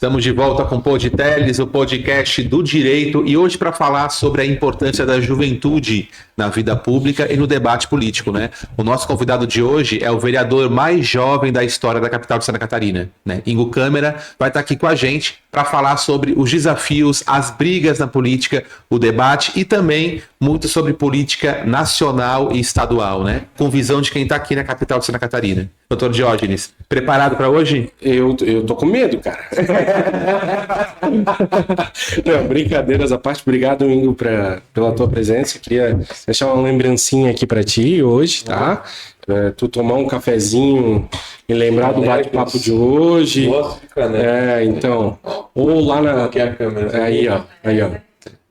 Estamos de volta com o Podteles, o podcast do direito, e hoje para falar sobre a importância da juventude na vida pública e no debate político, né? O nosso convidado de hoje é o vereador mais jovem da história da capital de Santa Catarina, né? Ingo Câmara vai estar aqui com a gente para falar sobre os desafios, as brigas na política, o debate e também muito sobre política nacional e estadual, né? Com visão de quem está aqui na capital de Santa Catarina. Doutor Diógenes, preparado para hoje? Eu tô com medo, cara. Não, brincadeiras à parte, obrigado, Ingo, pela tua presença. Queria deixar uma lembrancinha aqui para ti hoje, tá? Tu tomar um cafezinho e lembrar do bate-papo de hoje. Então, ou lá na... Aí, ó.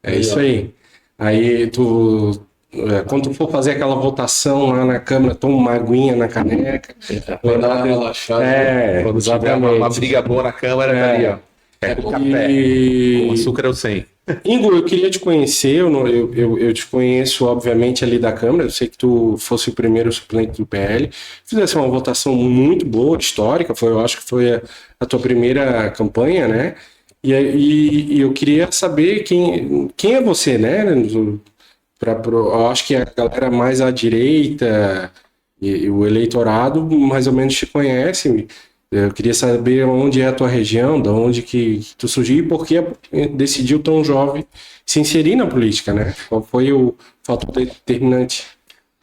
É isso aí. Aí quando tu for fazer aquela votação lá na Câmara, toma uma aguinha na caneca. Vai dar uma relaxada. Quando tiver uma briga boa na Câmara, tá ali, ó. Com café. Com açúcar eu sei. Ingo, eu queria te conhecer, eu te conheço, obviamente, ali da Câmara, eu sei que tu fosse o primeiro suplente do PL, fizesse uma votação muito boa, histórica, eu acho que foi a tua primeira campanha, né? E eu queria saber quem é você, né? Eu acho que a galera mais à direita e o eleitorado mais ou menos te conhece. Eu queria saber onde é a tua região, de onde que tu surgiu e por que decidiu tão jovem se inserir na política, né? Qual foi o fator determinante?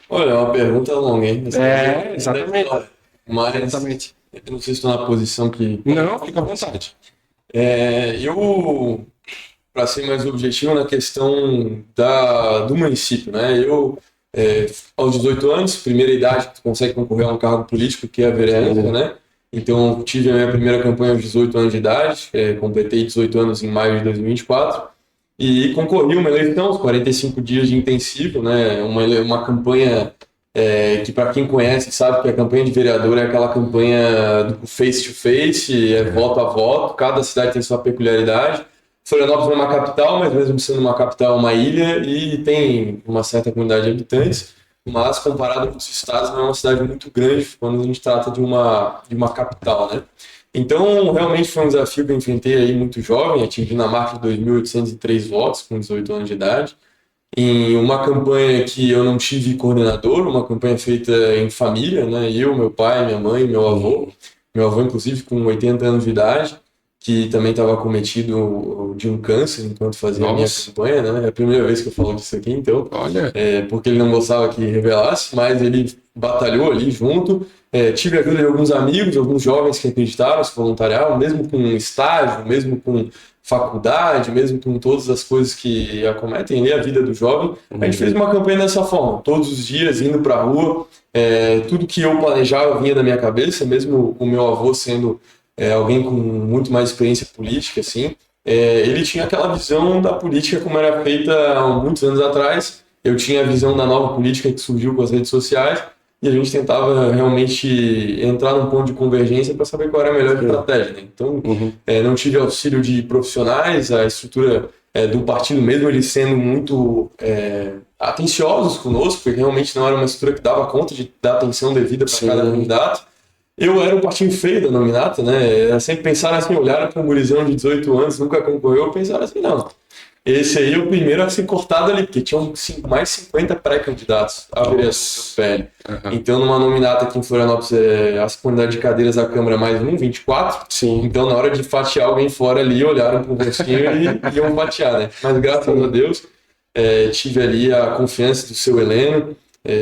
Olha, é uma pergunta longa, hein? Exatamente. Mas exatamente. Eu não sei se estou na posição que... Não, fica à vontade. Para ser mais objetivo na questão do município, né? Aos 18 anos, primeira idade que tu consegue concorrer a um cargo político, que é a vereança, né? Então, tive a minha primeira campanha aos 18 anos de idade, completei 18 anos em maio de 2024, e concorri a uma eleição, aos 45 dias de intensivo, né? Uma campanha que, para quem conhece, sabe que a campanha de vereador é aquela campanha do face-to-face, voto a voto, cada cidade tem sua peculiaridade. Florianópolis é uma capital, mas mesmo sendo uma capital, é uma ilha e tem uma certa comunidade de habitantes, mas comparado com os estados, não é uma cidade muito grande quando a gente trata de uma capital, né? Então, realmente foi um desafio que eu enfrentei aí muito jovem, atingindo a marca de 2.803 votos com 18 anos de idade, em uma campanha que eu não tive coordenador, uma campanha feita em família, né? Eu, meu pai, minha mãe, meu avô inclusive com 80 anos de idade, que também estava acometido de um câncer enquanto fazia a minha campanha, né? É a primeira vez que eu falo disso aqui, então. Olha. Porque ele não gostava que revelasse, mas ele batalhou ali junto. Tive a ajuda de alguns amigos, alguns jovens que acreditaram, se voluntariaram, mesmo com estágio, mesmo com faculdade, mesmo com todas as coisas que acometem ali a vida do jovem. A gente fez uma campanha dessa forma, todos os dias indo para a rua. Tudo que eu planejava vinha da minha cabeça, mesmo o meu avô sendo... alguém com muito mais experiência política, assim, ele tinha aquela visão da política como era feita há muitos anos atrás. Eu tinha a visão da nova política que surgiu com as redes sociais e a gente tentava realmente entrar num ponto de convergência para saber qual era a melhor estratégia, né? Então, não tive auxílio de profissionais, a estrutura do partido mesmo, eles sendo muito atenciosos conosco, porque realmente não era uma estrutura que dava conta de dar atenção devida para cada candidato. Eu era o patinho feio da nominata, né? Era sempre pensar assim, olharam para um gurizão de 18 anos, nunca concorreu, pensaram assim, não. Esse aí é o primeiro a ser cortado ali, porque tinham mais 50 pré-candidatos a vereação do PL. Então, numa nominata aqui em Florianópolis, as quantidade de cadeiras da Câmara mais 24. Sim. Então, na hora de fatiar alguém fora ali, olharam para o rostinho e iam fatiar, né? Mas, graças a Deus, tive ali a confiança do seu Heleno,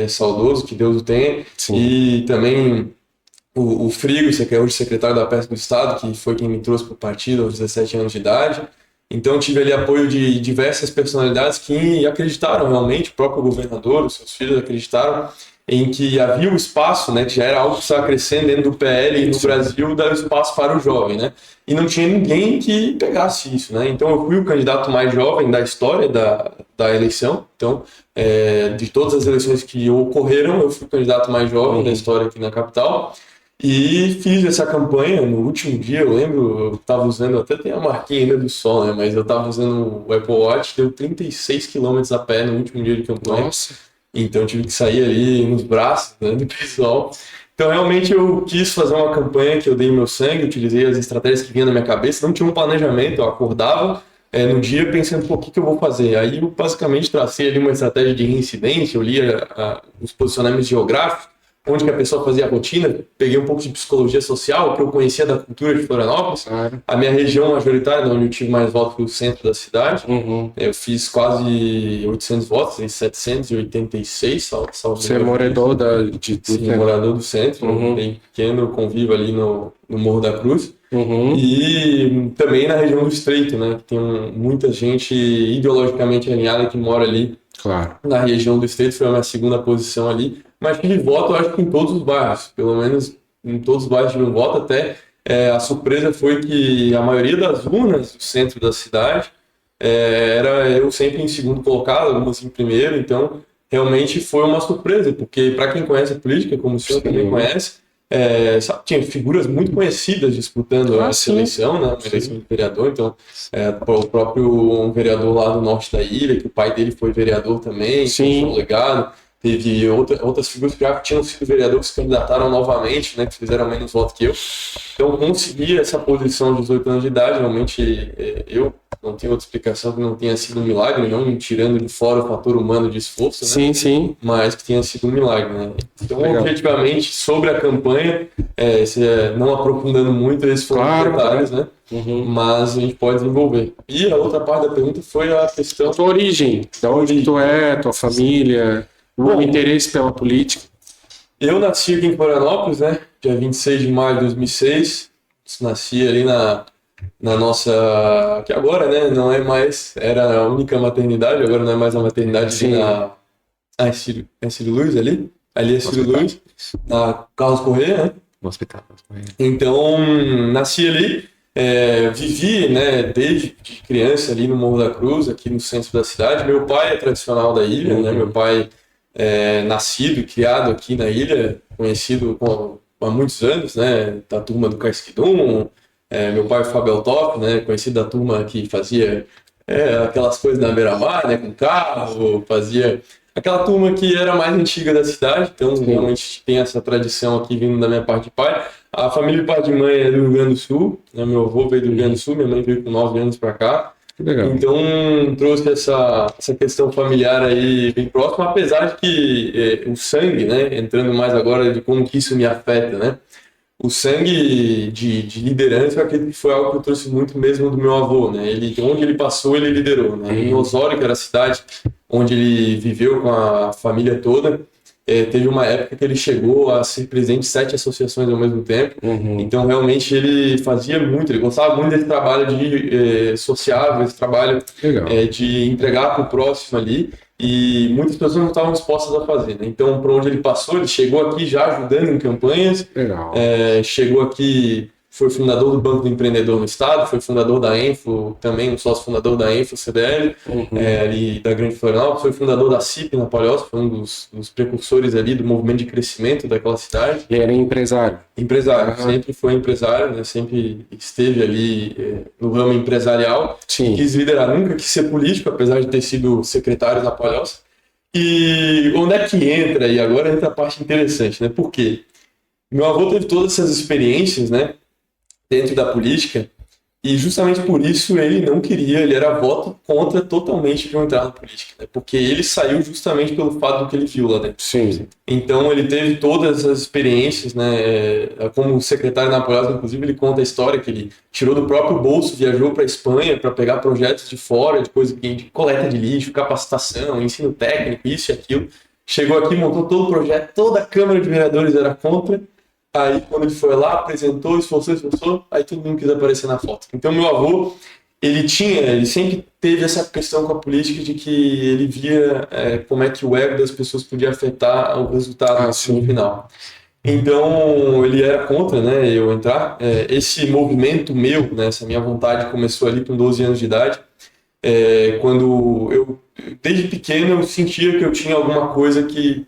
saudoso, que Deus o tenha. Sim. E também... O Frigo, que é hoje secretário da Pesca do Estado, que foi quem me trouxe para o partido aos 17 anos de idade. Então, tive ali apoio de diversas personalidades que acreditaram realmente, o próprio governador, os seus filhos acreditaram em que havia um espaço, né, que já era algo que estava crescendo dentro do PL e no Brasil, dar espaço para o jovem, né? E não tinha ninguém que pegasse isso, né? Então, eu fui o candidato mais jovem da história da eleição. Então, de todas as eleições que ocorreram, eu fui o candidato mais jovem da história aqui na capital. E fiz essa campanha no último dia, eu lembro, eu estava usando, até tem a marquinha ainda do sol, né? Mas eu estava usando o Apple Watch, deu 36 km a pé no último dia de campanha. Nossa. Então eu tive que sair ali nos braços, né, do pessoal Então, realmente, eu quis fazer uma campanha que eu dei meu sangue, utilizei as estratégias que vinham na minha cabeça, não tinha um planejamento, eu acordava no dia pensando, pô, o que eu vou fazer? Aí eu basicamente tracei ali uma estratégia de reincidência, eu lia os posicionamentos geográficos, onde que a pessoa fazia a rotina, peguei um pouco de psicologia social, que eu conhecia da cultura de Florianópolis, a minha região majoritária, onde eu tive mais votos, foi o centro da cidade, eu fiz quase 800 votos, em 786, salvo Você é morador Sim, morador do centro, bem pequeno, convivo ali no Morro da Cruz. E também na região do Estreito, né? Que tem muita gente ideologicamente alinhada que mora ali. Claro. Na região do Estreito foi a minha segunda posição ali. Mas tive voto, eu acho que em todos os bairros. Pelo menos em todos os bairros tive um voto. Até a surpresa foi que a maioria das urnas do centro da cidade era eu sempre em segundo colocado, algumas em primeiro. Então, realmente foi uma surpresa. Porque para quem conhece a política, como o senhor também conhece, sabe, tinha figuras muito conhecidas disputando essa eleição, né? Uma eleição de vereador. Então, o próprio vereador lá do norte da ilha, que o pai dele foi vereador também, foi um legado. Teve outras figuras que já tinham sido vereadores que se candidataram novamente, né? Que fizeram menos votos que eu. Então, conseguir essa posição de 18 anos de idade, realmente, eu não tenho outra explicação que não tenha sido um milagre, não tirando de fora o fator humano de esforço, né? Sim. Mas que tenha sido um milagre, né? Então, Legal. objetivamente, sobre a campanha, não aprofundando muito, esses foram os detalhes, né? Mas a gente pode desenvolver. E a outra parte da pergunta foi a questão... Tua origem, da onde tu é, tua família, o interesse pela política. Eu nasci aqui em Florianópolis, né? Dia 26 de maio de 2006. Nasci ali na nossa... que agora, né? Não é mais... Era a única maternidade, agora não é mais a maternidade. Sim. É Círio Luiz ali? Ali é Círio Luiz. Na Carlos Corrêa, né? No hospital. Então, nasci ali. Vivi, né, desde criança ali no Morro da Cruz, aqui no centro da cidade. Meu pai é tradicional da ilha, né? Meu pai nascido e criado aqui na ilha, conhecido há muitos anos, né, da turma do Casquidum. Meu pai é o Fábio Altop, né, conhecido da turma que fazia aquelas coisas na beira-mar, né, com carro, fazia aquela turma que era mais antiga da cidade. Então realmente tem essa tradição aqui vindo da minha parte de pai. A família de pai de mãe é do Rio Grande do Sul, né, meu avô veio do Rio Grande do Sul, minha mãe veio com 9 anos para cá. Legal. Então trouxe essa questão familiar aí bem próxima, apesar de que o sangue, né, entrando mais agora de como que isso me afeta, né, o sangue de liderança, eu acredito que foi algo que eu trouxe muito mesmo do meu avô, né, onde ele passou, ele liderou, né, em Osório, que era a cidade onde ele viveu com a família toda, teve uma época que ele chegou a ser presidente de 7 associações ao mesmo tempo. Então realmente ele fazia muito, ele gostava muito desse trabalho de sociável, esse trabalho de entregar para o próximo ali, e muitas pessoas não estavam dispostas a fazer, né? Então, por onde ele passou, ele chegou aqui já ajudando em campanhas, chegou aqui, foi fundador do Banco do Empreendedor no Estado, foi fundador da Enfo, também um sócio fundador da Enfo CDL, ali da Grande Florianópolis, foi fundador da CIP na Palhoça, foi um dos precursores ali do movimento de crescimento daquela cidade. E era empresário? Empresário, sempre foi empresário, né? Sempre esteve ali no ramo empresarial. Sim. Quis liderar, nunca quis ser político, apesar de ter sido secretário na Palhoça. E onde é que entra? E agora entra a parte interessante, né? Por quê? Meu avô teve todas essas experiências, né, dentro da política, e justamente por isso ele não queria, ele era voto contra totalmente de eu entrar na política, né? Porque ele saiu justamente pelo fato do que ele viu lá dentro. Sim. Então ele teve todas essas experiências, né? Como secretário na Palhoça, inclusive, ele conta a história que ele tirou do próprio bolso, viajou para a Espanha para pegar projetos de fora, de coleta de lixo, capacitação, ensino técnico, isso e aquilo. Chegou aqui, montou todo o projeto, toda a Câmara de Vereadores era contra. Aí, quando ele foi lá, apresentou, esforçou, aí todo mundo quis aparecer na foto. Então, meu avô, ele sempre teve essa questão com a política de que ele via como é que o ego das pessoas podia afetar o resultado no final. Então, ele era contra, né, eu entrar. Esse movimento meu, né, essa minha vontade começou ali com 12 anos de idade, quando eu, desde pequeno, eu sentia que eu tinha alguma coisa que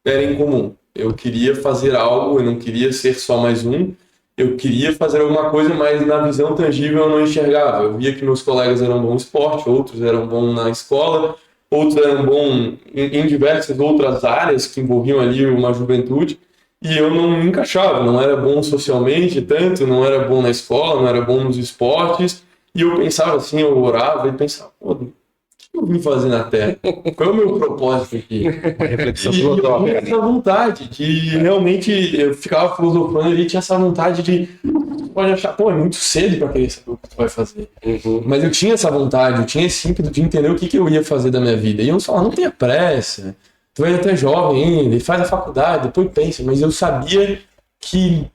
era incomum. Eu queria fazer algo, eu não queria ser só mais um, eu queria fazer alguma coisa, mas na visão tangível eu não enxergava. Eu via que meus colegas eram bons no esporte, outros eram bons na escola, outros eram bons em diversas outras áreas que envolviam ali uma juventude, e eu não me encaixava, não era bom socialmente tanto, não era bom na escola, não era bom nos esportes, e eu pensava assim, eu orava e pensava, pô, o que eu vim fazer na Terra? Qual é o meu propósito aqui? Uma reflexão E eu tinha filosófica. essa vontade de realmente, eu ficava filosofando e tinha essa vontade de, pode achar, pô, é muito cedo para querer saber o que tu vai fazer. Mas eu tinha essa vontade, eu tinha esse ímpeto de entender o que eu ia fazer da minha vida. E eu falava, não tenha pressa, tu ainda é jovem ainda, e faz a faculdade, depois pensa. Mas eu sabia que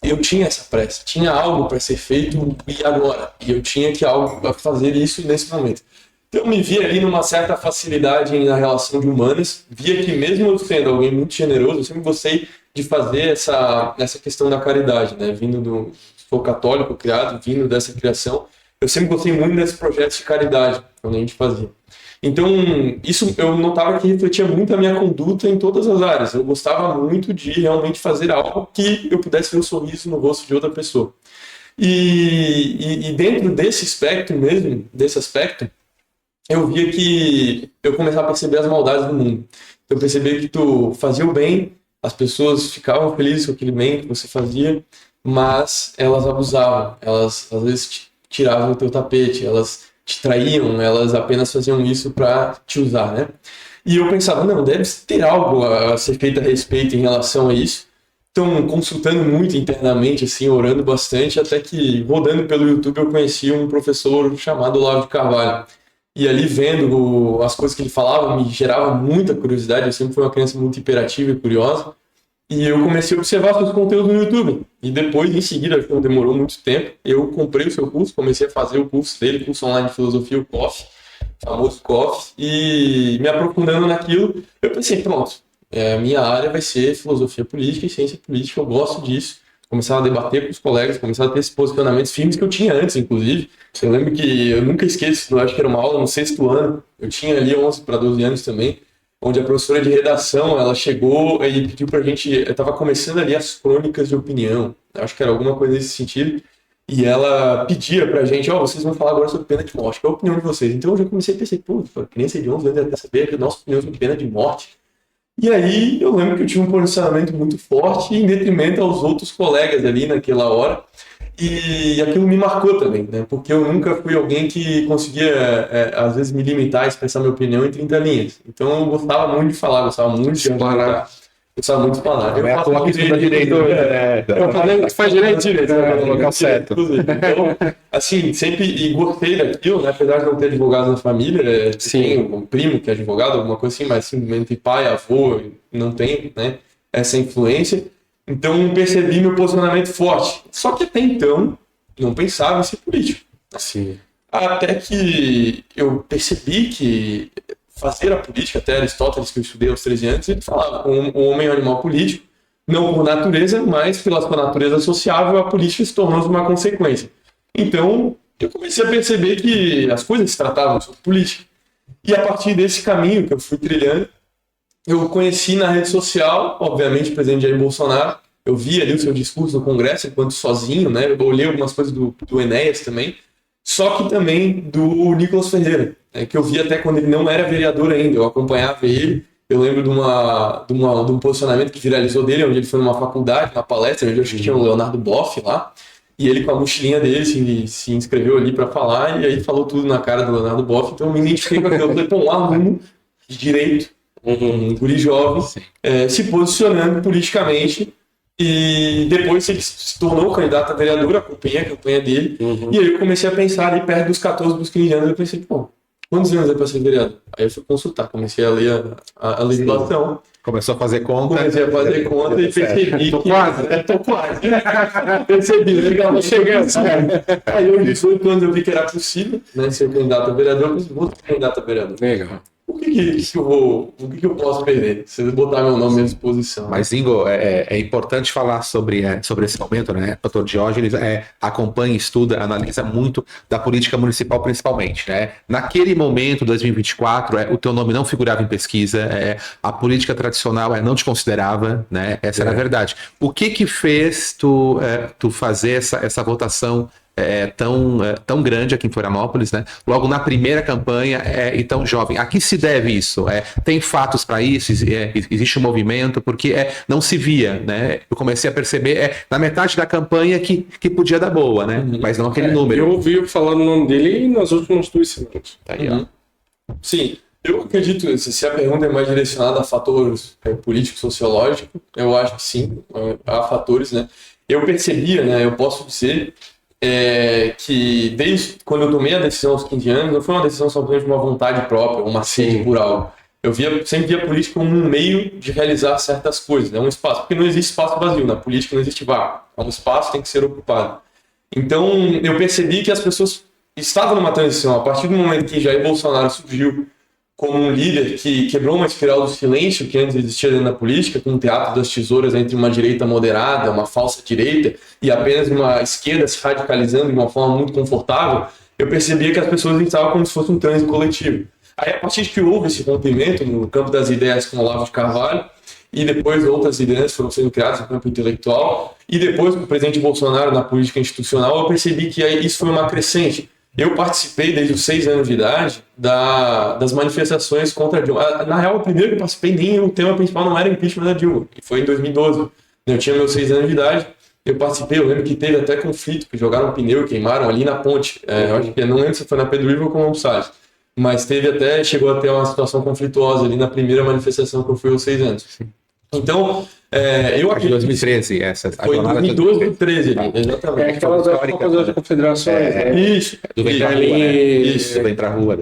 eu tinha essa pressa, tinha algo para ser feito e agora. E eu tinha que algo para fazer isso nesse momento. Então eu me via ali numa certa facilidade na relação de humanas, via que mesmo eu sendo alguém muito generoso, eu sempre gostei de fazer essa questão da caridade, né? Vindo do... Sou católico criado, vindo dessa criação, eu sempre gostei muito desses projetos de caridade, quando a gente fazia. Então, isso eu notava que refletia muito a minha conduta em todas as áreas. Eu gostava muito de realmente fazer algo que eu pudesse ver um sorriso no rosto de outra pessoa. E dentro desse aspecto mesmo, eu via que eu começava a perceber as maldades do mundo. Eu percebi que tu fazia o bem, as pessoas ficavam felizes com aquele bem que você fazia, mas elas abusavam, elas às vezes tiravam o teu tapete, elas te traíam, elas apenas faziam isso para te usar, né? E eu pensava, não, deve ter algo a ser feito a respeito em relação a isso. Então, consultando muito internamente, assim, orando bastante, até que, rodando pelo YouTube, eu conheci um professor chamado Olavo de Carvalho. E ali, vendo as coisas que ele falava, me gerava muita curiosidade. Eu sempre fui uma criança muito hiperativa e curiosa. E eu comecei a observar seus conteúdos no YouTube. E depois, em seguida, não demorou muito tempo, eu comprei o seu curso, comecei a fazer o curso dele, curso online de filosofia, o COF, famoso COF, e me aprofundando naquilo, eu pensei, pronto, a minha área vai ser filosofia política e ciência política, eu gosto disso. Começava a debater com os colegas, começava a ter esses posicionamentos firmes que eu tinha antes, inclusive. Eu lembro que eu nunca esqueço, eu acho que era uma aula no 6º ano, eu tinha ali 11 para 12 anos também, onde a professora de redação, ela chegou e pediu pra gente, eu tava começando ali as crônicas de opinião, acho que era alguma coisa nesse sentido, e ela pedia pra gente, vocês vão falar agora sobre pena de morte, qual a opinião de vocês? Então eu já comecei a pensar, pô, a criança de 11 anos já quer saber a nossa opinião sobre pena de morte. E aí eu lembro que eu tive um posicionamento muito forte em detrimento aos outros colegas ali naquela hora, e aquilo me marcou também, né? Porque eu nunca fui alguém que conseguia, às vezes, me limitar a expressar minha opinião em 30 linhas. Então eu gostava muito de falar, gostava muito de argumentar, gostava muito de falar. Não é à toa que estuda direito, né? Tu faz direito, no local certo. Então, assim, sempre gostei daquilo, né? Apesar de não ter advogado na família, tem um primo que é advogado, alguma coisa assim, mas simplesmente pai, avô, não tem, né? Essa influência. Então percebi meu posicionamento forte. Só que até então não pensava em ser político. Assim. Até que eu percebi que fazer a política, até Aristóteles, que eu estudei aos 13 anos, ele falava o homem é um animal político, não por natureza, mas pela sua natureza sociável, a política se tornou uma consequência. Então eu comecei a perceber que as coisas se tratavam sobre política. E a partir desse caminho que eu fui trilhando, eu conheci na rede social, obviamente, o presidente Jair Bolsonaro. Eu vi ali o seu discurso no Congresso, enquanto sozinho, né? Eu olhei algumas coisas do Enéas também. Só que também do Nicolas Ferreira, né? Que eu vi até quando ele não era vereador ainda. Eu acompanhava ele. Eu lembro de um posicionamento que viralizou dele, onde ele foi numa faculdade, na palestra, onde eu acho que tinha o Leonardo Boff lá. E ele, com a mochilinha dele, se inscreveu ali para falar. E aí falou tudo na cara do Leonardo Boff. Então eu me identifiquei com aquilo. Eu falei, pô, um aluno de direito, um guri jovem, se posicionando politicamente, e depois ele se tornou candidato a vereador, acompanhei a campanha dele, e aí eu comecei a pensar ali perto dos 14, dos 15 anos, eu pensei, pô, quantos anos é para ser vereador? Aí eu fui consultar, comecei a ler a legislação. Começou a fazer conta. Comecei a fazer conta e percebi Tô quase. Percebi, legal, tô chegando. Aí eu, 18 anos, eu vi que era possível, né, ser candidato a vereador, eu pensei, vou ser candidato a vereador. Legal. O que eu posso perder se eu botar meu nome à disposição? Mas, Ingo, é importante falar sobre esse momento, né? O Dr. Diógenes acompanha, estuda, analisa muito da política municipal, principalmente, né? Naquele momento, 2024, o teu nome não figurava em pesquisa, a política tradicional não te considerava, né? Essa era a verdade. O que fez tu fazer essa votação tão grande aqui em Florianópolis, né? Logo na primeira campanha e tão jovem. A que se deve isso? Tem fatos para isso? Existe um movimento? Porque não se via, né? Eu comecei a perceber na metade da campanha que podia dar boa, né? Mas não aquele número. Eu ouvi falar no nome dele nas últimas 2 semanas. Tá aí, ó. Sim, eu acredito, se a pergunta é mais direcionada a fatores políticos, sociológicos, eu acho que sim, há fatores, né? Eu percebia, né, eu posso dizer que desde quando eu tomei a decisão aos 15 anos, não foi uma decisão somente de uma vontade própria, uma sede por algo. Eu sempre via a política como um meio de realizar certas coisas, né? Um espaço, porque não existe espaço vazio, na política não existe vácuo, é um espaço que tem que ser ocupado. Então, eu percebi que as pessoas estavam numa transição, a partir do momento que Jair Bolsonaro surgiu como um líder que quebrou uma espiral do silêncio que antes existia dentro da política, com um teatro das tesouras entre uma direita moderada, uma falsa direita, e apenas uma esquerda se radicalizando de uma forma muito confortável, eu percebia que as pessoas estavam como se fosse um transe coletivo. Aí, a partir de que houve esse rompimento no campo das ideias com Olavo de Carvalho, e depois outras ideias foram sendo criadas no campo intelectual, e depois com o presidente Bolsonaro na política institucional, eu percebi que isso foi uma crescente. Eu participei desde os 6 anos de idade das manifestações contra a Dilma. Na real, o primeiro que eu participei, nem o tema principal não era impeachment da Dilma, que foi em 2012. Eu tinha meus 6 anos de idade, eu participei, eu lembro que teve até conflito, que jogaram pneu e queimaram ali na ponte. Eu acho que não lembro se foi na Pedro Ivo ou com o Salles. Mas chegou até uma situação conflituosa ali na primeira manifestação que eu fui aos 6 anos. Então, eu acredito... 2013, essa. Foi em 2012, 2013 ali, exatamente. Aquela das Copas das Confederações. Isso. Do Vem Pra Rua, né? Isso, Vem Pra Rua.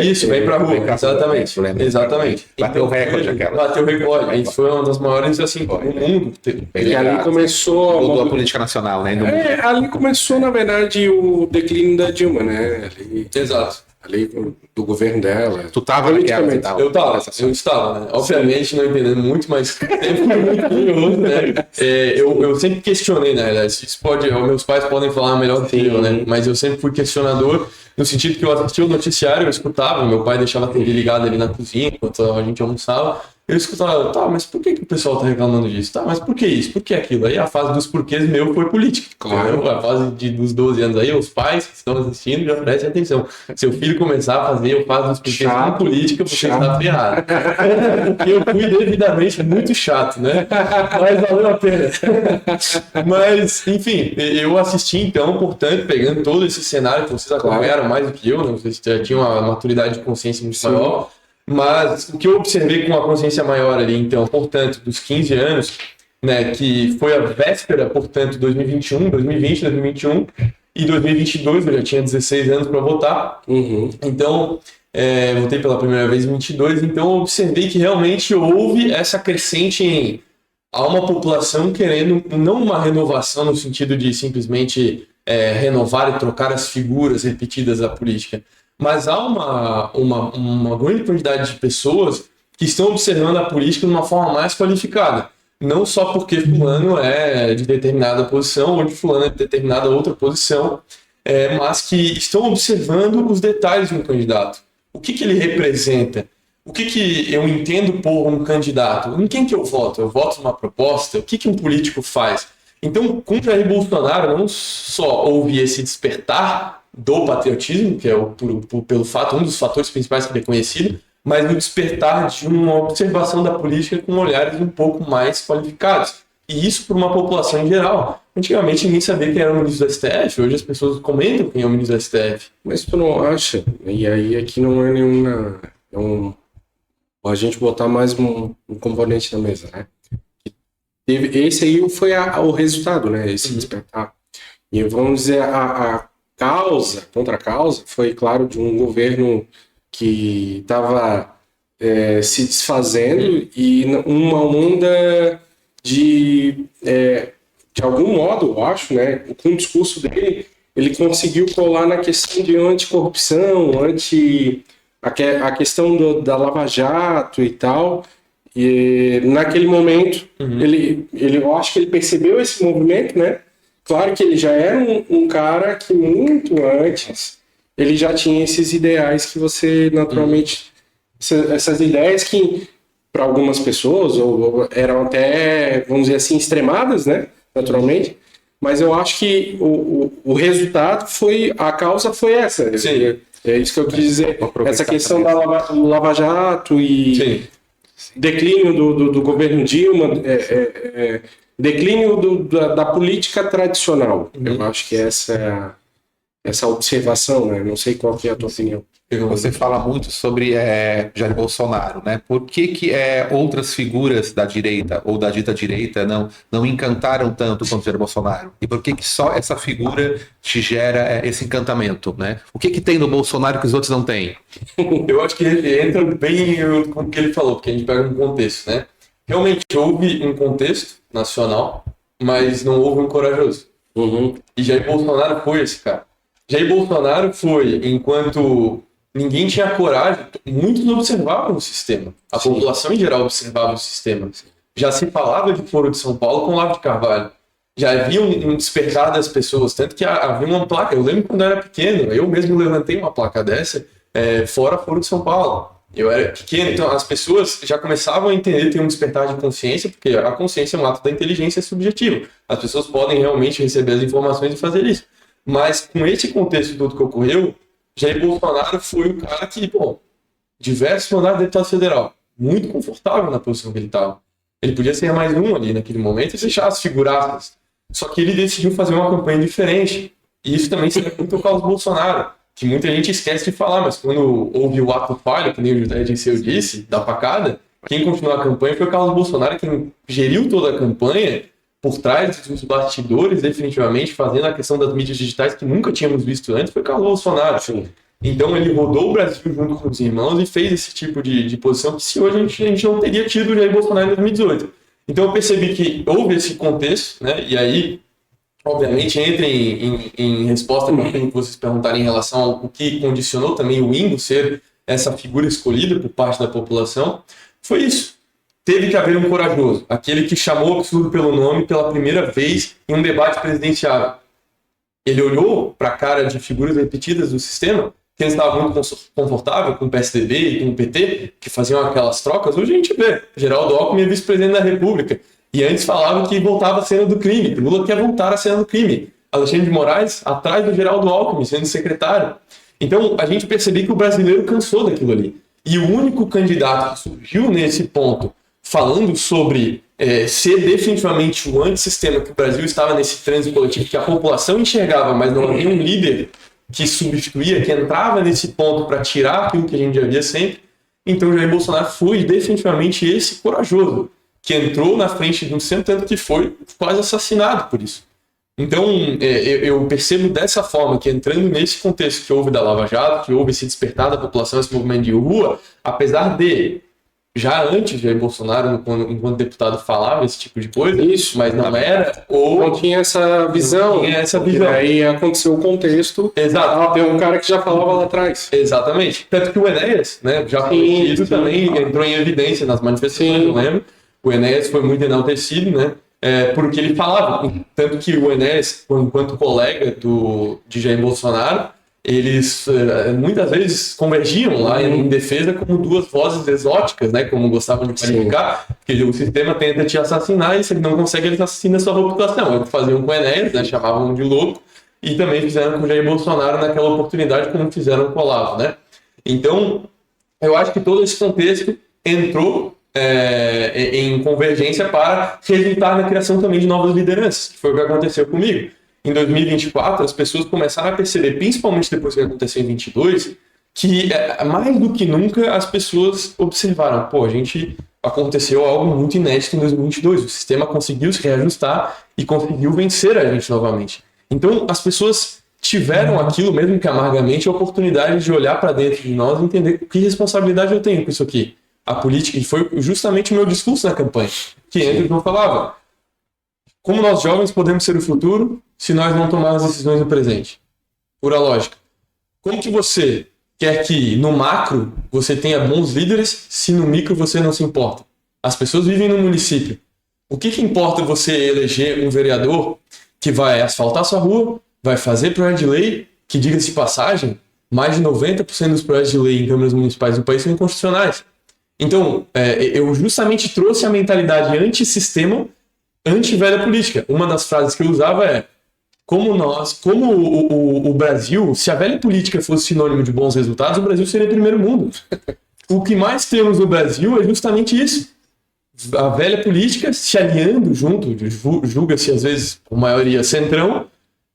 Isso, Vem Pra Rua, exatamente. Exatamente. Bateu o recorde aquela. Bateu o recorde. A gente foi uma das maiores, assim, do mundo. E ali começou... Mudou a política nacional, né? Ali começou, na verdade, o declínio da Dilma, né? Exato. Ali do governo dela. Tu tava naquela e tal? Eu estava, né? Obviamente não entendendo muito, mas sempre muito curioso, né? Eu sempre questionei, né? Isso meus pais podem falar melhor do que eu, né? Mas eu sempre fui questionador, no sentido que eu assistia o noticiário, eu escutava, meu pai deixava a TV ligada ali na cozinha, enquanto a gente almoçava. Eu escutava, mas por que o pessoal tá reclamando disso? Mas por que isso? Por que aquilo? Aí a fase dos porquês meu foi política. Claro. A fase dos 12 anos aí, os pais que estão assistindo já prestem atenção. Seu filho começar a fazer a fase dos porquês com política, você está ferrado. Porque eu fui devidamente muito chato, né? Mas valeu a pena. Mas, enfim, eu assisti então, portanto, pegando todo esse cenário que vocês acompanharam mais do que eu, né? Vocês já tinham uma maturidade de consciência muito maior. Mas o que eu observei com uma consciência maior ali, então, portanto, dos 15 anos, né, que foi a véspera, portanto, 2021, 2020, 2021 e 2022, eu já tinha 16 anos para votar. Então, votei pela primeira vez em 22, então eu observei que realmente houve essa crescente há uma população querendo, não uma renovação no sentido de simplesmente renovar e trocar as figuras repetidas da política, mas há uma grande quantidade de pessoas que estão observando a política de uma forma mais qualificada. Não só porque fulano é de determinada posição ou de fulano é de determinada outra posição, mas que estão observando os detalhes de um candidato. O que ele representa? O que eu entendo por um candidato? Em quem que eu voto? Eu voto numa proposta? O que um político faz? Então, com Jair Bolsonaro, não só houve esse despertar do patriotismo, que é pelo fato, um dos fatores principais que ele é conhecido, mas no despertar de uma observação da política com olhares um pouco mais qualificados. E isso por uma população em geral. Antigamente ninguém sabia quem era o ministro do STF, hoje as pessoas comentam quem é o ministro do STF. Mas tu não acha, e aí aqui não é nenhuma... a gente botar mais um componente na mesa, né? Esse aí foi o resultado, né? Esse despertar. E vamos dizer, a contra-causa, foi, claro, de um governo que estava se desfazendo e uma onda de algum modo, eu acho, né, com o discurso dele, ele conseguiu colar na questão de anticorrupção, a questão da Lava Jato e tal. E naquele momento, eu acho que ele percebeu esse movimento, né? Claro que ele já era um cara que muito antes ele já tinha esses ideais que você naturalmente... Essas ideias que para algumas pessoas eram até, vamos dizer assim, extremadas, né? Naturalmente. mas eu acho que o resultado a causa foi essa. Sim. É isso que eu quis dizer. Vou aproveitar Essa questão também. do Lava Jato e Sim. declínio do governo Dilma, declínio da política tradicional. Eu acho que essa observação, né? Não sei qual que é a tua opinião. Você fala muito sobre Jair Bolsonaro, né? Por que outras figuras da direita ou da dita direita não encantaram tanto quanto Jair Bolsonaro? E por que só essa figura te gera esse encantamento, né? O que tem no Bolsonaro que os outros não têm? Eu acho que ele entra bem com o que ele falou, porque a gente pega um contexto, né? Realmente houve um contexto nacional, mas não houve um corajoso. E Jair Bolsonaro foi esse cara. Jair Bolsonaro foi, enquanto ninguém tinha coragem, muitos não observavam o sistema. A população em geral observava o sistema. Já se falava de Foro de São Paulo com Olavo de Carvalho. Já havia um despertar das pessoas, tanto que havia uma placa. Eu lembro quando eu era pequeno, eu mesmo levantei uma placa dessa, fora Foro de São Paulo. Eu era pequeno, então as pessoas já começavam a entender, ter um despertar de consciência, porque a consciência é um ato da inteligência subjetiva. As pessoas podem realmente receber as informações e fazer isso. Mas com esse contexto todo que ocorreu, Jair Bolsonaro foi o cara que, diversos mandatos de deputado federal, muito confortável na posição que ele estava. Ele podia ser mais um ali naquele momento e deixar as figuraças. Só que ele decidiu fazer uma campanha diferente. E isso também se deve muito ao Carlos Bolsonaro, que muita gente esquece de falar, mas quando houve o ato falho, que nem o José Dirceu disse, da facada, quem continuou a campanha foi o Carlos Bolsonaro, quem geriu toda a campanha por trás dos bastidores, definitivamente, fazendo a questão das mídias digitais que nunca tínhamos visto antes, foi Carlos Bolsonaro. Sim. Então ele rodou o Brasil junto com os irmãos e fez esse tipo de posição que se hoje a gente não teria tido o Jair Bolsonaro em 2018. Então eu percebi que houve esse contexto, né? E aí, obviamente, entra em resposta para o que vocês perguntarem em relação ao que condicionou também o Ingo ser essa figura escolhida por parte da população, foi isso. Teve que haver um corajoso, aquele que chamou o absurdo pelo nome pela primeira vez em um debate presidencial. Ele olhou para a cara de figuras repetidas do sistema, que ele estava muito confortável com o PSDB e com o PT, que faziam aquelas trocas. Hoje a gente vê, Geraldo Alckmin é vice-presidente da República, e antes falava que voltava à cena do crime, que Lula quer voltar à cena do crime. Alexandre de Moraes atrás do Geraldo Alckmin, sendo secretário. Então a gente percebeu que o brasileiro cansou daquilo ali. E o único candidato que surgiu nesse ponto, falando sobre ser definitivamente o antissistema, que o Brasil estava nesse trânsito coletivo, que a população enxergava, mas não havia um líder que substituía, que entrava nesse ponto para tirar aquilo que a gente já via sempre. Então Jair Bolsonaro foi definitivamente esse corajoso, que entrou na frente de um centro, tanto que foi quase assassinado por isso. Então eu percebo dessa forma, que entrando nesse contexto que houve da Lava Jato, que houve esse despertar da população, esse movimento de rua, apesar de já antes Jair Bolsonaro, enquanto deputado, falava esse tipo de coisa, isso, mas não era, ou não tinha essa visão. Não tinha essa visão. Aí aconteceu o contexto. Exato. Tem um cara que já falava lá atrás. Exatamente. Tanto que o Enéas, né, já conhecido também, entrou em evidência nas manifestações, eu lembro. O Enéas foi muito enaltecido, né, porque ele falava. Tanto que o Enéas, enquanto colega de Jair Bolsonaro, eles muitas vezes convergiam lá em defesa como duas vozes exóticas, né, como gostavam de qualificar, porque o sistema tenta te assassinar e se ele não consegue, ele assassina a sua reputação. Eles faziam com o Enéas, né, chamavam de louco, e também fizeram com o Jair Bolsonaro naquela oportunidade, como fizeram com o Olavo, né? Então, eu acho que todo esse contexto entrou em convergência para resultar na criação também de novas lideranças, que foi o que aconteceu comigo. Em 2024, as pessoas começaram a perceber, principalmente depois que aconteceu em 2022, que mais do que nunca as pessoas observaram, aconteceu algo muito inédito em 2022, o sistema conseguiu se reajustar e conseguiu vencer a gente novamente. Então, as pessoas tiveram aquilo, mesmo que amargamente, a oportunidade de olhar para dentro de nós e entender que responsabilidade eu tenho com isso aqui. A política, e foi justamente o meu discurso na campanha, que eu falava, como nós jovens podemos ser o futuro se nós não tomarmos decisões no presente? Pura lógica. Como que você quer que no macro você tenha bons líderes se no micro você não se importa? As pessoas vivem no município. O que importa você eleger um vereador que vai asfaltar sua rua, vai fazer projeto de lei, que, diga-se de passagem, mais de 90% dos projetos de lei em câmaras municipais do país são inconstitucionais. Então, eu justamente trouxe a mentalidade antissistema anti-velha política. Uma das frases que eu usava é: como o Brasil, se a velha política fosse sinônimo de bons resultados, o Brasil seria primeiro mundo. O que mais temos no Brasil é justamente isso. A velha política se aliando junto, julga-se às vezes com maioria centrão,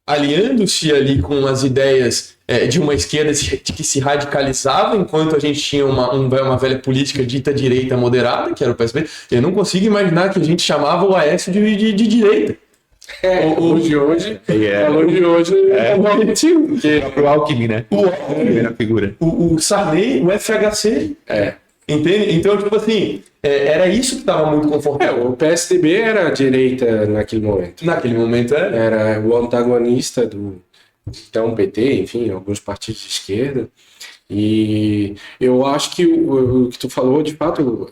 aliando-se ali com as ideias de uma esquerda que se radicalizava, enquanto a gente tinha uma velha política dita direita moderada, que era o PSB. Eu não consigo imaginar que a gente chamava o Aécio de direita. Hoje é um objetivo. O Alckmin, né? A primeira figura. O Sarney, o FHC. Entende? Então, tipo assim, era isso que estava muito confortável. O PSDB era a direita naquele momento. Naquele momento era. Era o antagonista do então PT, enfim, alguns partidos de esquerda. E eu acho que o que tu falou, de fato,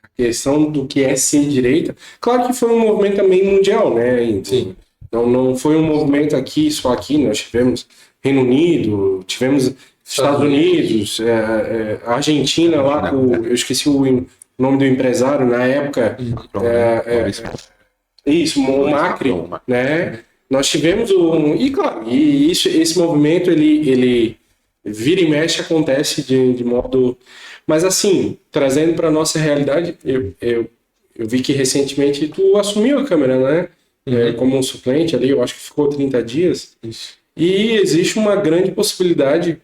a questão do que é ser direita, claro que foi um movimento também mundial, né? Sim. Não foi um movimento aqui, só aqui, nós tivemos Reino Unido, tivemos Estados Unidos, Argentina lá, eu esqueci o nome do empresário na época, o Macri, né? Nós tivemos e claro, esse movimento ele vira e mexe, acontece de modo, mas assim, trazendo para nossa realidade, eu vi que recentemente tu assumiu a Câmara, né? Como um suplente ali, eu acho que ficou 30 dias. Isso. E existe uma grande possibilidade,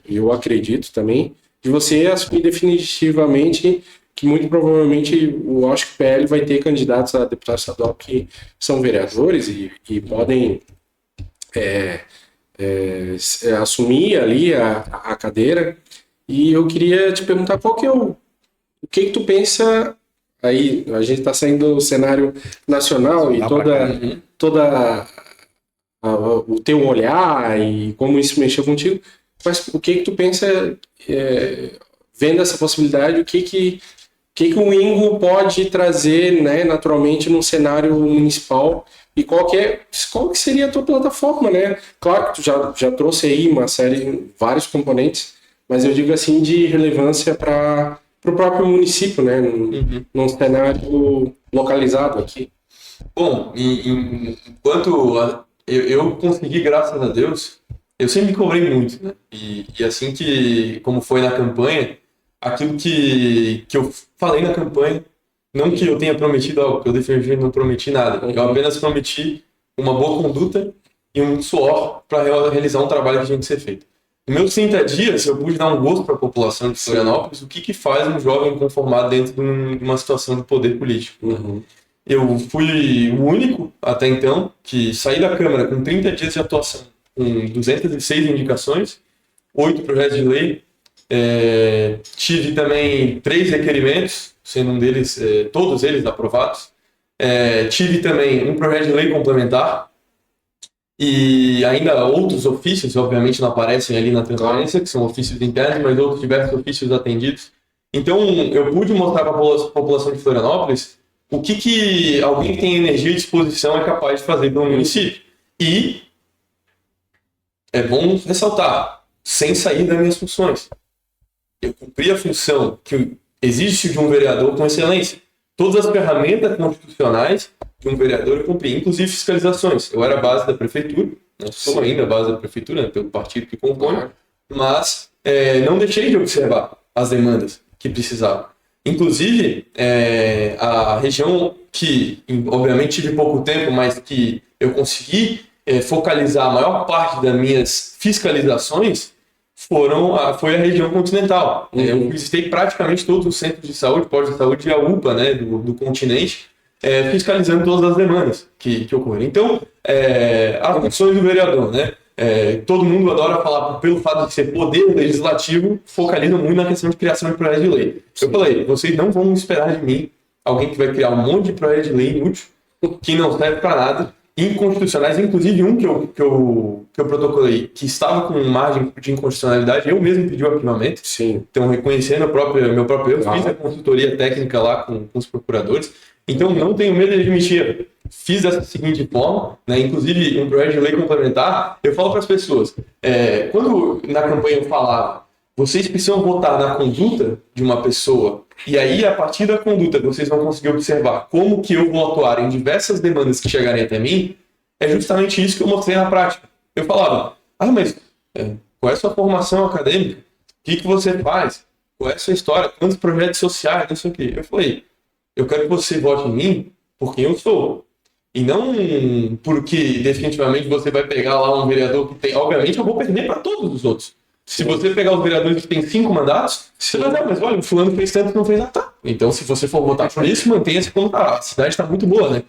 eu acredito também, de você assumir definitivamente, que muito provavelmente eu acho que o PL vai ter candidatos a deputado estadual que são vereadores e podem assumir ali a cadeira. E eu queria te perguntar qual que é o que tu pensa. Aí a gente está saindo do cenário nacional e toda o teu olhar e como isso mexeu contigo, mas o que tu pensa vendo essa possibilidade, o que o Ingo pode trazer, né, naturalmente no cenário municipal e qual que seria a tua plataforma, né? Claro que tu já trouxe aí vários componentes, mas eu digo assim de relevância para o próprio município, né? Num cenário localizado aqui. Bom, enquanto eu consegui, graças a Deus, eu sempre me cobrei muito, né? E assim como foi na campanha, aquilo que eu falei na campanha, não que eu tenha prometido algo, que eu definitivamente não prometi nada, eu apenas prometi uma boa conduta e um suor para realizar um trabalho que tinha que ser feito. Nos meus 30 dias, eu pude dar um gosto para a população de Florianópolis, o que faz um jovem conformado dentro de uma situação de poder político. Eu fui o único, até então, que saí da Câmara com 30 dias de atuação, com 206 indicações, 8 projetos de lei, tive também 3 requerimentos, sendo um deles, todos eles aprovados, tive também um projeto de lei complementar, e ainda outros ofícios, obviamente não aparecem ali na transparência, que são ofícios internos, mas outros diversos ofícios atendidos. Então, eu pude mostrar para a população de Florianópolis o que alguém que tem energia e disposição é capaz de fazer no município. E é bom ressaltar, sem sair das minhas funções. Eu cumpri a função que existe de um vereador com excelência. Todas as ferramentas constitucionais de um vereador eu cumpri, inclusive fiscalizações. Eu era a base da prefeitura, não sou ainda a base da prefeitura, né, pelo partido que compõe, mas não deixei de observar as demandas que precisavam. Inclusive, a região que, obviamente, tive pouco tempo, mas que eu consegui focalizar a maior parte das minhas fiscalizações foi a região continental. Eu visitei praticamente todos os centros de saúde, postos de saúde e a UPA, né, do continente, fiscalizando todas as demandas que ocorreram. Então, as funções do vereador, né? Todo mundo adora falar, pelo fato de ser poder legislativo, focaliza muito na questão de criação de projetos de lei. Eu falei, vocês não vão esperar de mim alguém que vai criar um monte de projetos de lei inútil, que não serve para nada, inconstitucionais, inclusive um que eu protocolei, que estava com margem de inconstitucionalidade, eu mesmo pedi o arquivamento. Sim. Então, reconhecendo meu próprio erro, fiz a consultoria técnica lá com os procuradores. Então, não tenho medo de admitir. Fiz dessa seguinte forma, né? Inclusive um projeto de lei complementar. Eu falo para as pessoas, quando na campanha eu falava, vocês precisam votar na conduta de uma pessoa E aí, a partir da conduta, vocês vão conseguir observar como que eu vou atuar em diversas demandas que chegarem até mim, é justamente isso que eu mostrei na prática. Eu falava, mas qual é a sua formação acadêmica? O que você faz? Qual é a sua história? Quantos projetos sociais? Não sei o quê. Eu falei, eu quero que você vote em mim por quem eu sou. E não porque definitivamente você vai pegar lá um vereador que tem... Obviamente eu vou perder para todos os outros. Se você pegar os vereadores que têm 5 mandatos, você vai dizer, mas olha, o fulano fez tanto que não fez nada. Tá. Então, se você for votar por isso, mantenha-se como tá. A cidade está muito boa, né?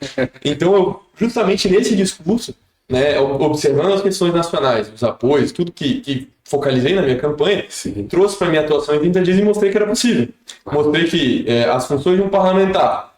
Então, eu, justamente nesse discurso, né, observando as questões nacionais, os apoios, tudo que focalizei na minha campanha, trouxe para minha atuação em 30 dias e mostrei que era possível. Mostrei que as funções de um parlamentar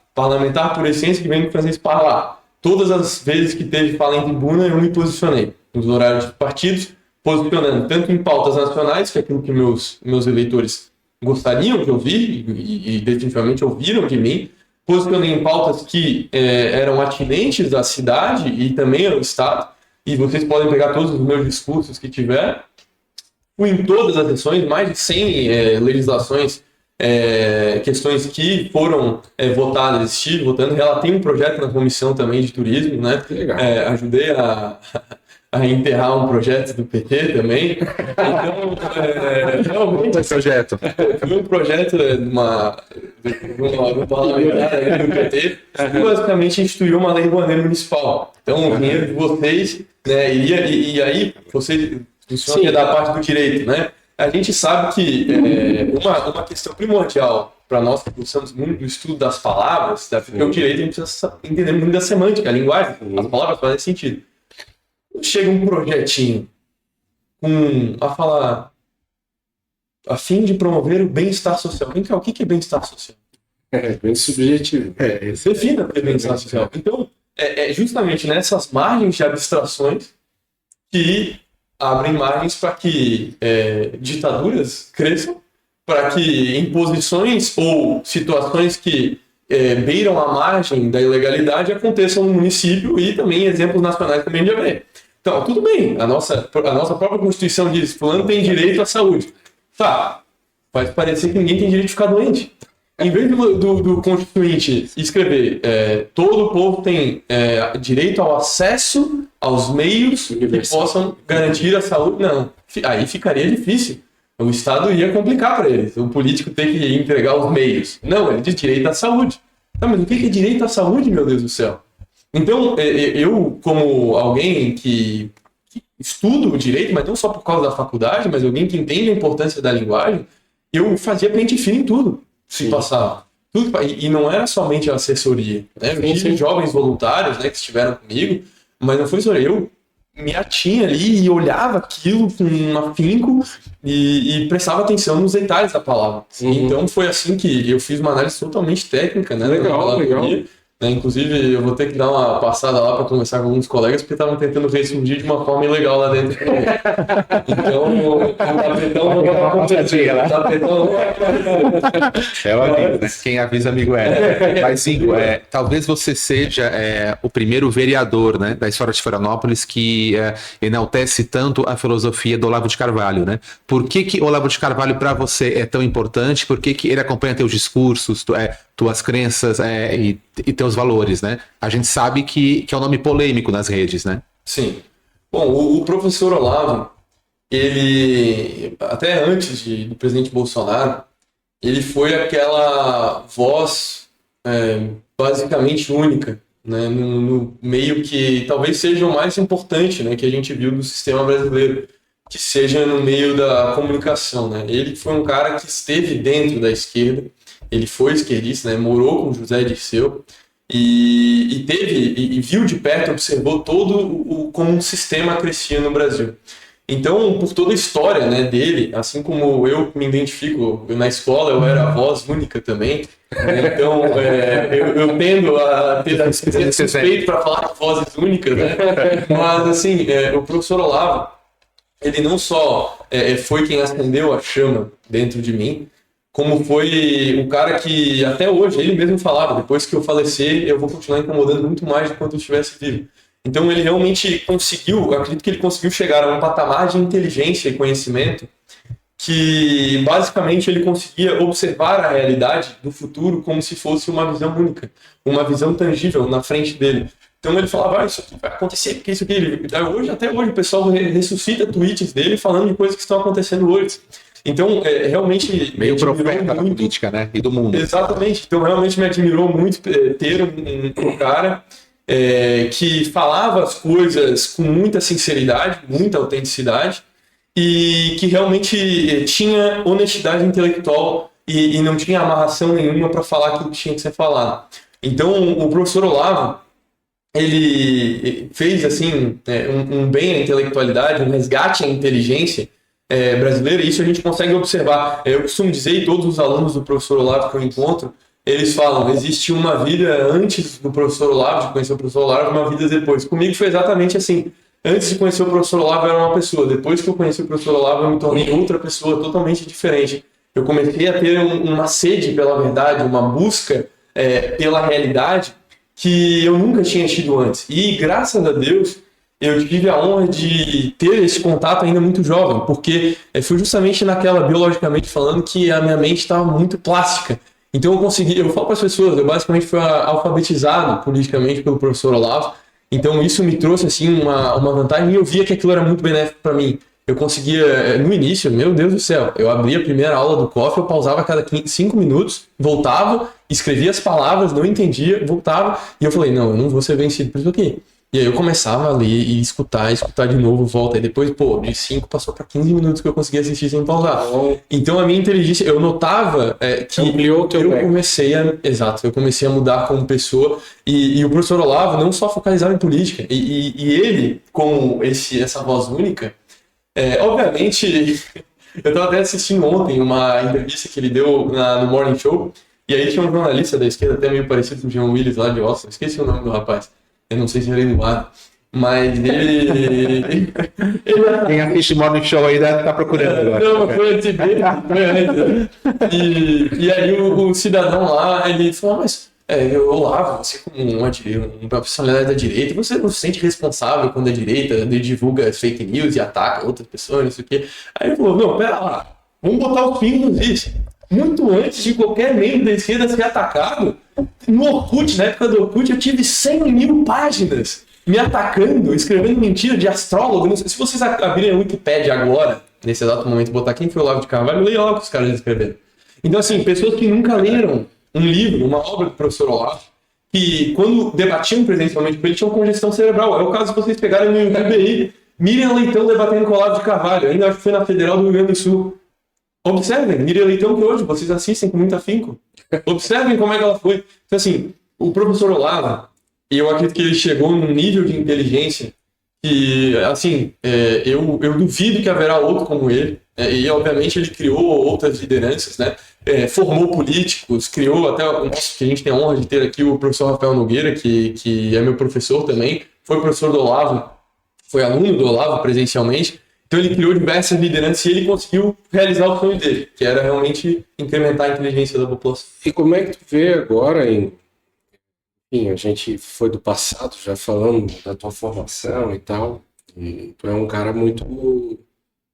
por essência que vem do francês parlar, todas as vezes que teve fala em tribuna, eu me posicionei nos horários de partidos, posicionando tanto em pautas nacionais, que é aquilo que meus eleitores gostariam de ouvir e definitivamente ouviram de mim, posicionei em pautas que eram atinentes à cidade e também ao Estado, e vocês podem pegar todos os meus discursos que tiver. Fui em todas as sessões, mais de 100 legislações, questões que foram votadas, estive votando, relatei um projeto na comissão também de turismo, né? Ajudei a enterrar um projeto do PT também. Então, realmente... Esse projeto? Foi um projeto de uma parlamentar do PT que basicamente instituiu uma lei Rouanet municipal. Então, o dinheiro de vocês, né, e aí, vocês, o senhor que é da parte do direito, né? A gente sabe que uma questão primordial para nós que gostamos muito do estudo das palavras, porque o direito a gente precisa entender muito da semântica, a linguagem, as palavras fazem sentido. Chega um projetinho a falar a fim de promover o bem-estar social. Vem cá, o que é bem-estar social? Bem subjetivo. Defina o que é bem-estar social. Então, é justamente nessas margens de abstrações que abrem margens para que ditaduras cresçam, para que imposições ou situações que beiram a margem da ilegalidade aconteçam no município e também exemplos nacionais também de haver. Então, tudo bem, a nossa própria Constituição diz que fulano tem direito à saúde. Tá, faz parecer que ninguém tem direito de ficar doente. Em vez do Constituinte escrever todo o povo tem direito ao acesso aos meios que possam garantir a saúde, não. Aí ficaria difícil. O Estado ia complicar para eles. O político tem que entregar os meios. Não, ele diz direito à saúde. Tá, mas o que é direito à saúde, meu Deus do céu? Então, eu, como alguém que estudo o direito, mas não só por causa da faculdade, mas alguém que entende a importância da linguagem, eu fazia pente fino em tudo, se passava. Tudo, e não era somente a assessoria. Né? Eu tive jovens voluntários, né, que estiveram comigo, mas não foi só eu. Me atinha ali e olhava aquilo com um afinco e prestava atenção nos detalhes da palavra. Então foi assim que eu fiz uma análise totalmente técnica, né? Legal. Né? Inclusive, eu vou ter que dar uma passada lá para conversar com alguns colegas, porque estavam tentando ressurgir de uma forma ilegal lá dentro. Então, o tapetão... É o amigo, né? Quem avisa, amigo é. Mas, Zingo, talvez você seja o primeiro vereador, né, da história de Florianópolis que enaltece tanto a filosofia do Olavo de Carvalho, né? Por que Olavo de Carvalho para você é tão importante? Por que ele acompanha teus discursos, tuas crenças e teus valores, né? A gente sabe que é um nome polêmico nas redes, né? Sim. Bom, o professor Olavo, ele, até antes do presidente Bolsonaro, ele foi aquela voz basicamente única, né? No meio que talvez seja o mais importante, né, que a gente viu do sistema brasileiro, que seja no meio da comunicação, né? Ele foi um cara que esteve dentro da esquerda, ele foi esquerdista, né? Morou com José Dirceu e viu de perto, observou como um sistema crescia no Brasil. Então, por toda a história, né, dele, assim como eu me identifico na escola, eu era a voz única também, né? Então eu tendo a ter suspeito para falar de vozes únicas, né? Mas assim, o professor Olavo, ele não só foi quem acendeu a chama dentro de mim, como foi um cara que até hoje, ele mesmo falava, depois que eu falecer, eu vou continuar incomodando muito mais do quanto eu estivesse vivo. Então ele realmente conseguiu, acredito que ele conseguiu chegar a um patamar de inteligência e conhecimento que basicamente ele conseguia observar a realidade do futuro como se fosse uma visão única, uma visão tangível na frente dele. Então ele falava, isso aqui vai acontecer, porque isso aqui... Até hoje o pessoal ressuscita tweets dele falando de coisas que estão acontecendo hoje. Então, realmente... Meio profeta da política, né? E do mundo. Exatamente. Então, realmente me admirou muito ter um cara que falava as coisas com muita sinceridade, muita autenticidade, e que realmente tinha honestidade intelectual e não tinha amarração nenhuma para falar aquilo que tinha que ser falado. Então, o professor Olavo, ele fez assim um bem à intelectualidade, um resgate à inteligência brasileira, e isso a gente consegue observar. Eu costumo dizer, e todos os alunos do professor Olavo que eu encontro, eles falam, existe uma vida antes do professor Olavo, de conhecer o professor Olavo, uma vida depois. Comigo foi exatamente assim. Antes de conhecer o professor Olavo, eu era uma pessoa. Depois que eu conheci o professor Olavo, eu me tornei outra pessoa, totalmente diferente. Eu comecei a ter uma sede pela verdade, uma busca pela realidade que eu nunca tinha tido antes. E, graças a Deus, eu tive a honra de ter esse contato ainda muito jovem, porque foi justamente naquela, biologicamente falando, que a minha mente estava muito plástica. Então eu falo para as pessoas, eu basicamente fui alfabetizado politicamente pelo professor Olavo. Então isso me trouxe assim uma vantagem, e eu via que aquilo era muito benéfico para mim. Eu conseguia, no início, meu Deus do céu, eu abria a primeira aula do COF, eu pausava a cada 5 minutos, voltava, escrevia as palavras, não entendia, voltava, e eu falei, não, eu não vou ser vencido por isso aqui. E aí eu começava a ler e escutar de novo, volta. E depois, de 5 passou para 15 minutos que eu conseguia assistir sem pausar. Então a minha inteligência, eu notava que eu comecei a mudar como pessoa. E o professor Olavo não só focalizava em política. E ele, como essa voz única, obviamente, eu estava até assistindo ontem uma entrevista que ele deu no Morning Show. E aí tinha um jornalista da esquerda, até meio parecido com o Jean Willis lá de Austin. Esqueci o nome do rapaz. Eu não sei se ele no ar, mas ele... Quem assiste Morning Show aí deve estar procurando agora. Não, foi antes dele, foi antes. E aí o cidadão lá, ele falou, mas Olavo, você como uma personalidade da direita, você não se sente responsável quando a direita divulga fake news e ataca outras pessoas, não sei o quê. Aí ele falou, não, pera lá, vamos botar os pingos nos is. Muito antes de qualquer membro da esquerda ser atacado, no Orkut, na época do Orkut, eu tive 100 mil páginas me atacando, escrevendo mentira de astrólogo. Se vocês abrirem a Wikipédia agora, nesse exato momento, botar quem foi o Olavo de Carvalho, leia lá o que os caras escreveram. Então, assim, pessoas que nunca leram um livro, uma obra do professor Olavo, que quando debatiam presencialmente com ele, tinham congestão cerebral. É o caso de vocês pegarem no YouTube aí, Miriam Leitão debatendo com o Olavo de Carvalho, ainda acho que foi na Federal do Rio Grande do Sul. Observem, Miriam Leitão, que hoje vocês assistem com muito afinco. Observem como é que ela foi. Então, assim, o professor Olavo, eu acredito que ele chegou num nível de inteligência que, assim, eu duvido que haverá outro como ele. E, obviamente, ele criou outras lideranças, né? Formou políticos, criou até, que a gente tem a honra de ter aqui o professor Rafael Nogueira, que é meu professor também, foi professor do Olavo, foi aluno do Olavo presencialmente. Então ele criou diversas lideranças e ele conseguiu realizar o sonho dele, que era realmente incrementar a inteligência da população. E como é que tu vê agora, enfim, a gente foi do passado já falando da tua formação e tal, e tu é um cara muito...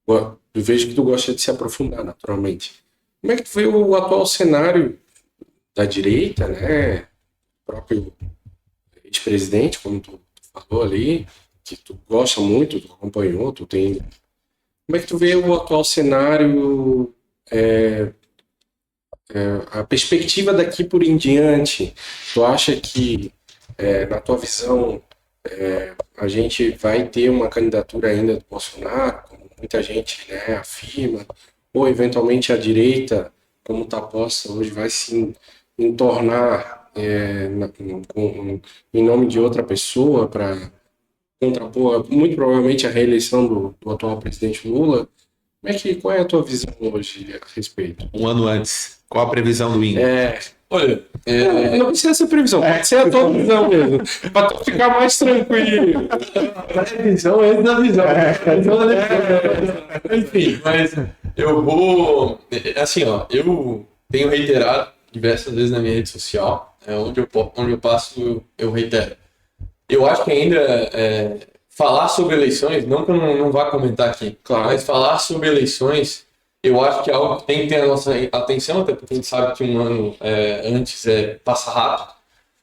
Eu vejo que tu gosta de se aprofundar naturalmente. Como é que tu vê o atual cenário da direita, né? O próprio ex-presidente, como tu falou ali, que tu gosta muito, tu acompanhou, tu tem... Como é que tu vê o atual cenário, a perspectiva daqui por em diante? Tu acha que, na tua visão, a gente vai ter uma candidatura ainda do Bolsonaro, como muita gente, né, afirma, ou eventualmente a direita, como está posta hoje, vai se entornar em nome de outra pessoa para contrapor muito provavelmente a reeleição do atual presidente Lula? Qual é a tua visão hoje a respeito? Um ano antes, qual a previsão do INE? Olha, não precisa ser previsão, pode ser a tua visão mesmo, para tu ficar mais tranquilo. A visão é da visão. Enfim, mas eu vou... Assim, eu tenho reiterado diversas vezes na minha rede social, onde eu passo, eu reitero. Eu acho que ainda falar sobre eleições, não que eu não vá comentar aqui, claro, mas falar sobre eleições, Eu acho que é algo que tem que ter a nossa atenção, até porque a gente sabe que um ano antes passa rápido.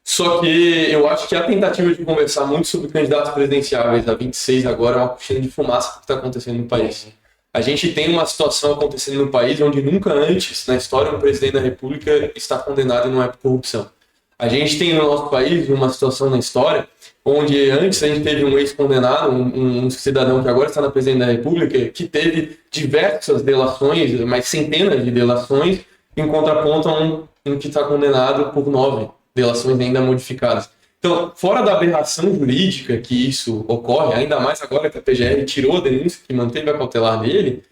Só que eu acho que a tentativa de conversar muito sobre candidatos presidenciáveis a 26 agora é uma cortina de fumaça que está acontecendo no país. A gente tem uma situação acontecendo no país onde nunca antes na história um presidente da República está condenado e não é por corrupção. A gente tem no nosso país uma situação na história onde antes a gente teve um ex-condenado, um cidadão que agora está na presidência da República, que teve diversas delações, mas centenas de delações, em contraponto a um que está condenado por 9 delações ainda modificadas. Então, fora da aberração jurídica que isso ocorre, ainda mais agora que a PGR tirou a denúncia que manteve a cautelar dele,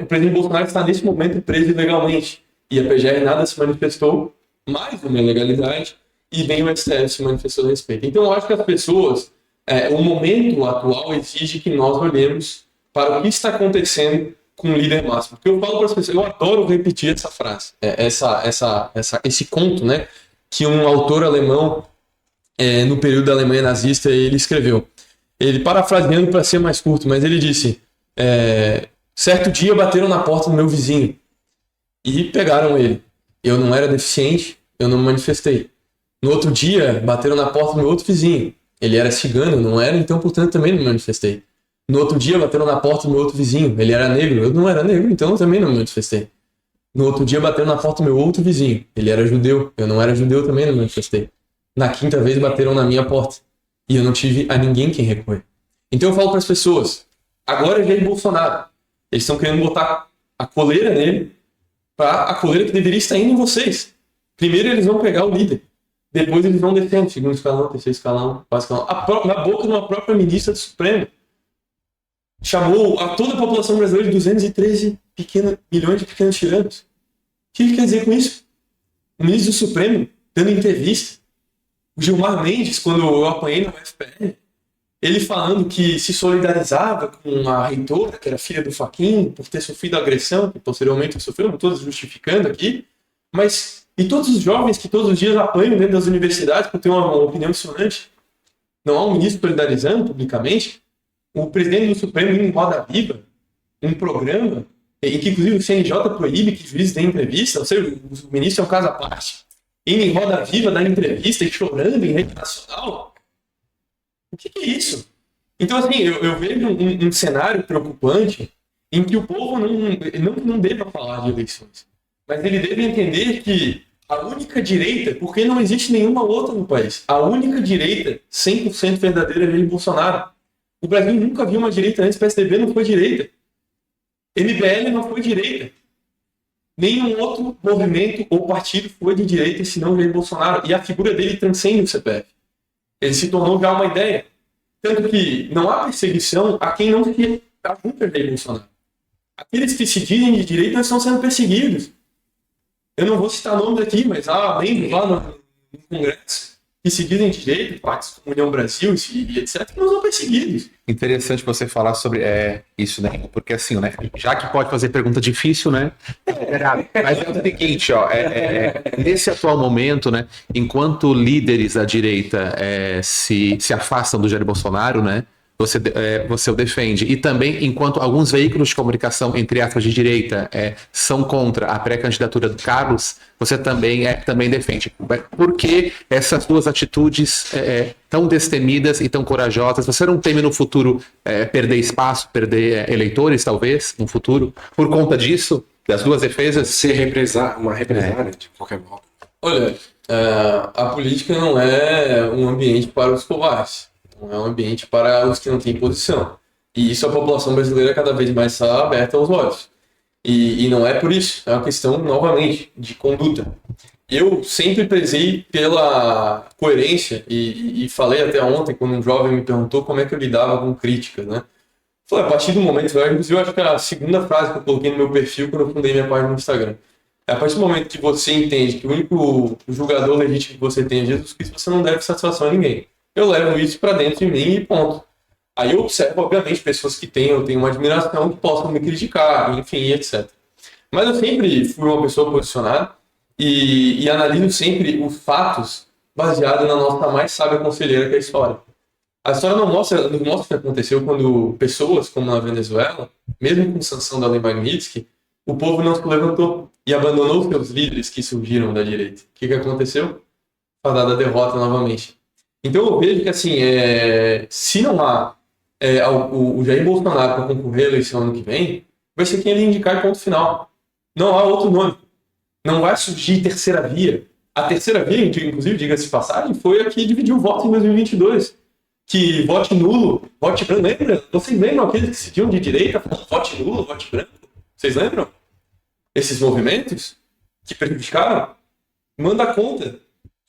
o presidente Bolsonaro está nesse momento preso ilegalmente. E a PGR nada se manifestou, mais uma ilegalidade, e nem o STF se manifestou a respeito. Então, eu acho que as pessoas, o momento atual exige que nós olhemos para o que está acontecendo com o líder máximo. Porque eu falo para as pessoas, eu adoro repetir essa frase, esse conto, né, que um autor alemão, no período da Alemanha nazista, ele escreveu. Ele, parafraseando para ser mais curto, mas ele disse, certo dia bateram na porta do meu vizinho e pegaram ele. Eu não era deficiente, eu não me manifestei. No outro dia, bateram na porta do meu outro vizinho. Ele era cigano, eu não era, então, portanto, também não me manifestei. No outro dia, bateram na porta do meu outro vizinho. Ele era negro, eu não era negro, então eu também não me manifestei. No outro dia, bateram na porta do meu outro vizinho. Ele era judeu, eu não era judeu, também não me manifestei. Na quinta vez, bateram na minha porta. E eu não tive a ninguém quem recorrer. Então eu falo para as pessoas, agora é Jair Bolsonaro. Eles estão querendo botar a coleira nele, para a coleira que deveria estar indo em vocês. Primeiro eles vão pegar o líder. Depois eles vão descendo, segundo escalão, terceiro escalão, quarto escalão. Na boca de uma própria ministra do Supremo. Chamou a toda a população brasileira de 213 milhões de pequenos tiranos. O que ele quer dizer com isso? O ministro do Supremo dando entrevista. O Gilmar Mendes, quando eu apanhei no UFPR, ele falando que se solidarizava com a reitora, que era filha do Fachin, por ter sofrido agressão, que posteriormente sofreu, não todos justificando aqui, mas e todos os jovens que todos os dias apanham dentro das universidades por ter uma opinião dissonante. Não há um ministro solidarizando publicamente. O presidente do Supremo indo em roda viva, um programa, em que inclusive o CNJ proíbe que juízes deem entrevista, ou seja, o ministro é um caso à parte, indo em roda viva, dar entrevista e chorando em rede nacional. O que é isso? Então, assim, eu vejo um cenário preocupante em que o povo não deva falar de eleições, mas ele deve entender que a única direita, porque não existe nenhuma outra no país, a única direita 100% verdadeira é Jair Bolsonaro. O Brasil nunca viu uma direita antes, PSDB não foi direita. MBL não foi direita. Nenhum outro movimento ou partido foi de direita, senão Jair Bolsonaro. E a figura dele transcende o CPF. Ele se tornou já uma ideia. Tanto que não há perseguição a quem não se ajunta a Jair Bolsonaro. Aqueles que se dizem de direita não estão sendo perseguidos. Eu não vou citar nomes aqui, mas há membros lá no Congresso que se dizem de direita, partes como União Brasil e etc., que não são perseguidos. Interessante você falar sobre isso, né? Porque assim, né? Já que pode fazer pergunta difícil, né? Mas é o seguinte, ó, nesse atual momento, né? Enquanto líderes da direita se afastam do Jair Bolsonaro, né? Você o defende. E também, enquanto alguns veículos de comunicação, entre aspas, de direita, são contra a pré-candidatura do Carlos, você também defende. Por que essas duas atitudes tão destemidas e tão corajosas? Você não teme no futuro perder espaço, perder eleitores, talvez, no futuro, por conta disso, das duas defesas? Ser uma represália de qualquer modo. Olha, a política não é um ambiente para os covardes. É um ambiente para os que não têm posição. E isso a população brasileira cada vez mais está aberta aos olhos. E não é por isso, é uma questão, novamente, de conduta. Eu sempre prezei pela coerência e falei até ontem, quando um jovem me perguntou como é que eu lidava com críticas, né? Falei, a partir do momento, inclusive eu acho que a segunda frase que eu coloquei no meu perfil quando eu fundei minha página no Instagram. A partir do momento que você entende que o único julgador legítimo que você tem é Jesus Cristo, você não deve satisfação a ninguém. Eu levo isso para dentro de mim e ponto. Aí eu observo, obviamente, pessoas que eu tenho uma admiração, que possam me criticar, enfim, etc. Mas eu sempre fui uma pessoa posicionada e analiso sempre os fatos baseados na nossa mais sábia conselheira, que é a história. A história não mostra o que aconteceu quando pessoas, como na Venezuela, mesmo com sanção da Lei Magnitsky, o povo não se levantou e abandonou os seus líderes que surgiram da direita. O que aconteceu? Fadada derrota novamente. Então eu vejo que, assim, se não há o Jair Bolsonaro para concorrer à eleição ano que vem, vai ser quem ele indicar, ponto final. Não há outro nome. Não vai surgir terceira via. A terceira via, inclusive, diga-se de passagem, foi a que dividiu o voto em 2022. Que vote nulo, vote branco. Lembra? Vocês lembram aqueles que se diziam de direita, vote nulo, vote branco? Vocês lembram? Esses movimentos que prejudicaram? Manda a conta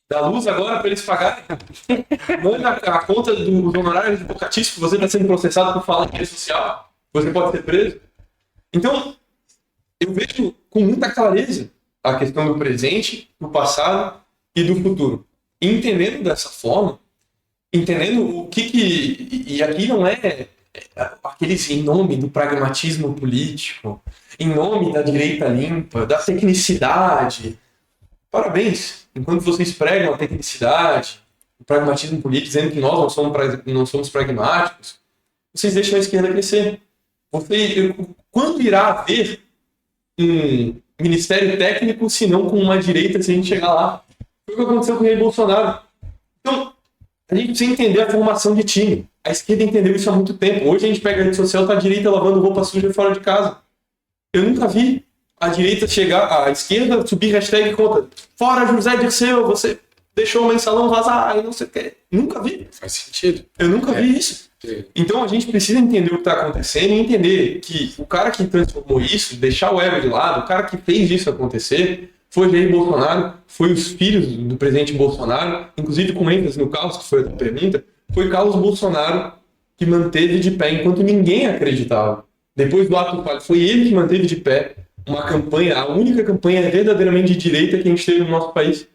da luz agora para eles pagarem. Manda a conta dos honorários advocatícios que você está sendo processado por falar em rede social. Você pode ser preso. Então, eu vejo com muita clareza a questão do presente, do passado e do futuro. E entendendo dessa forma, entendendo o que... E aqui não é aqueles em nome do pragmatismo político, em nome da direita limpa, da tecnicidade. Parabéns! Enquanto vocês pregam a tecnicidade, o pragmatismo político, dizendo que nós não somos pragmáticos, vocês deixam a esquerda crescer. Quando irá haver um ministério técnico, se não com uma direita, se a gente chegar lá? Foi o que aconteceu com o Jair Bolsonaro. Então, a gente precisa entender a formação de time. A esquerda entendeu isso há muito tempo. Hoje a gente pega a rede social, tá a direita lavando roupa suja fora de casa. Eu nunca vi a direita chegar, a esquerda subir hashtag contra fora José Dirceu, você deixou o mensalão vazar e não sei o que. Nunca vi. Faz sentido. Eu nunca vi isso. Então a gente precisa entender o que está acontecendo e entender que o cara que transformou isso, deixar o ego de lado, o cara que fez isso acontecer, foi Jair Bolsonaro, foi os filhos do presidente Bolsonaro, inclusive com ênfase no Carlos, que foi a pergunta, foi Carlos Bolsonaro que manteve de pé enquanto ninguém acreditava. Depois do ato falho, foi ele que manteve de pé uma campanha, a única campanha verdadeiramente de direita que a gente teve no nosso país.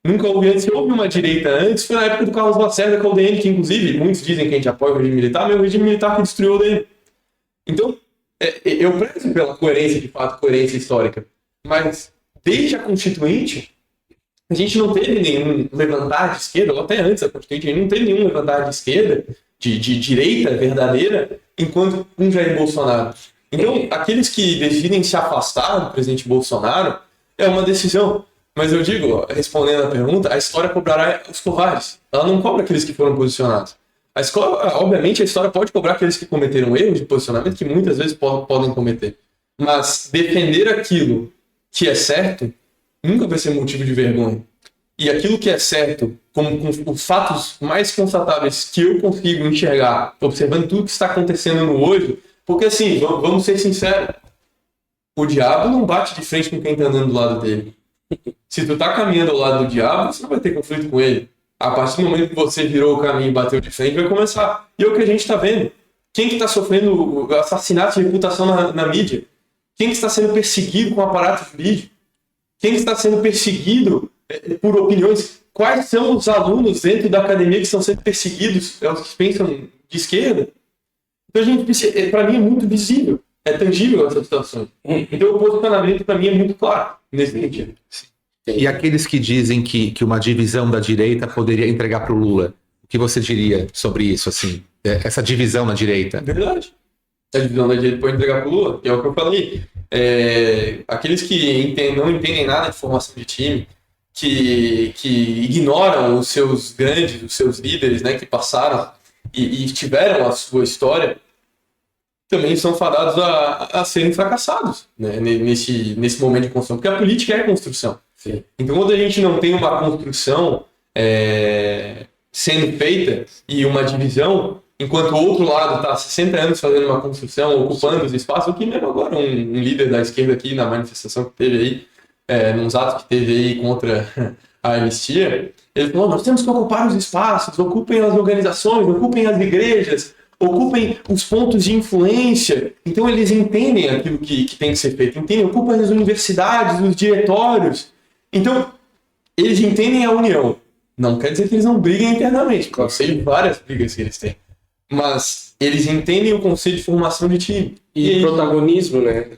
Nunca houve antes. Se houve uma direita antes, foi na época do Carlos Lacerda com a UDN, que inclusive muitos dizem que a gente apoia o regime militar, mas é o regime militar que destruiu a UDN. Então, eu prezo pela coerência, de fato, coerência histórica. Mas, desde a Constituinte, a gente não teve nenhum levantar de esquerda, ou até antes da Constituinte, a gente não teve nenhum levantar de esquerda, de direita verdadeira, enquanto com Jair Bolsonaro. Então, aqueles que decidem se afastar do presidente Bolsonaro, é uma decisão. Mas eu digo, respondendo a pergunta, a história cobrará os covardes. Ela não cobra aqueles que foram posicionados. Obviamente, a história pode cobrar aqueles que cometeram erros de posicionamento, que muitas vezes podem cometer. Mas defender aquilo que é certo nunca vai ser motivo de vergonha. E aquilo que é certo, com os fatos mais constatáveis que eu consigo enxergar, observando tudo que está acontecendo no hoje, porque assim, vamos ser sinceros, o diabo não bate de frente com quem está andando do lado dele. Se tu tá caminhando ao lado do diabo, você não vai ter conflito com ele. A partir do momento que você virou o caminho e bateu de frente, vai começar. E é o que a gente tá vendo. Quem que tá sofrendo assassinato de reputação na mídia? Quem que está sendo perseguido com aparato jurídico? Quem que está sendo perseguido por opiniões? Quais são os alunos dentro da academia que estão sendo perseguidos? É os que pensam de esquerda? Então a gente, para mim, é muito visível. É tangível essa situação. Então o posicionamento, para mim, é muito claro nesse sentido. E aqueles que dizem que uma divisão da direita poderia entregar para o Lula, o que você diria sobre isso, assim? Essa divisão na direita? Verdade. A divisão da direita pode entregar para o Lula, que é o que eu falei. Aqueles que não entendem nada de formação de time, que ignoram os seus grandes, os seus líderes, né, que passaram e tiveram a sua história, também são fadados a serem fracassados, né, nesse momento de construção, porque a política é construção. Sim. Então, quando a gente não tem uma construção sendo feita e uma divisão, enquanto o outro lado está há 60 anos fazendo uma construção, ocupando os espaços, o que mesmo agora um líder da esquerda aqui na manifestação que teve aí, nos atos que teve aí contra a anistia, ele falou, nós temos que ocupar os espaços, ocupem as organizações, ocupem as igrejas, ocupem os pontos de influência. Então eles entendem aquilo que tem que ser feito, ocupem as universidades, os diretórios. Então, eles entendem a união. Não quer dizer que eles não briguem internamente, porque eu sei de várias brigas que eles têm. Mas eles entendem o conceito de formação de time. E protagonismo, né?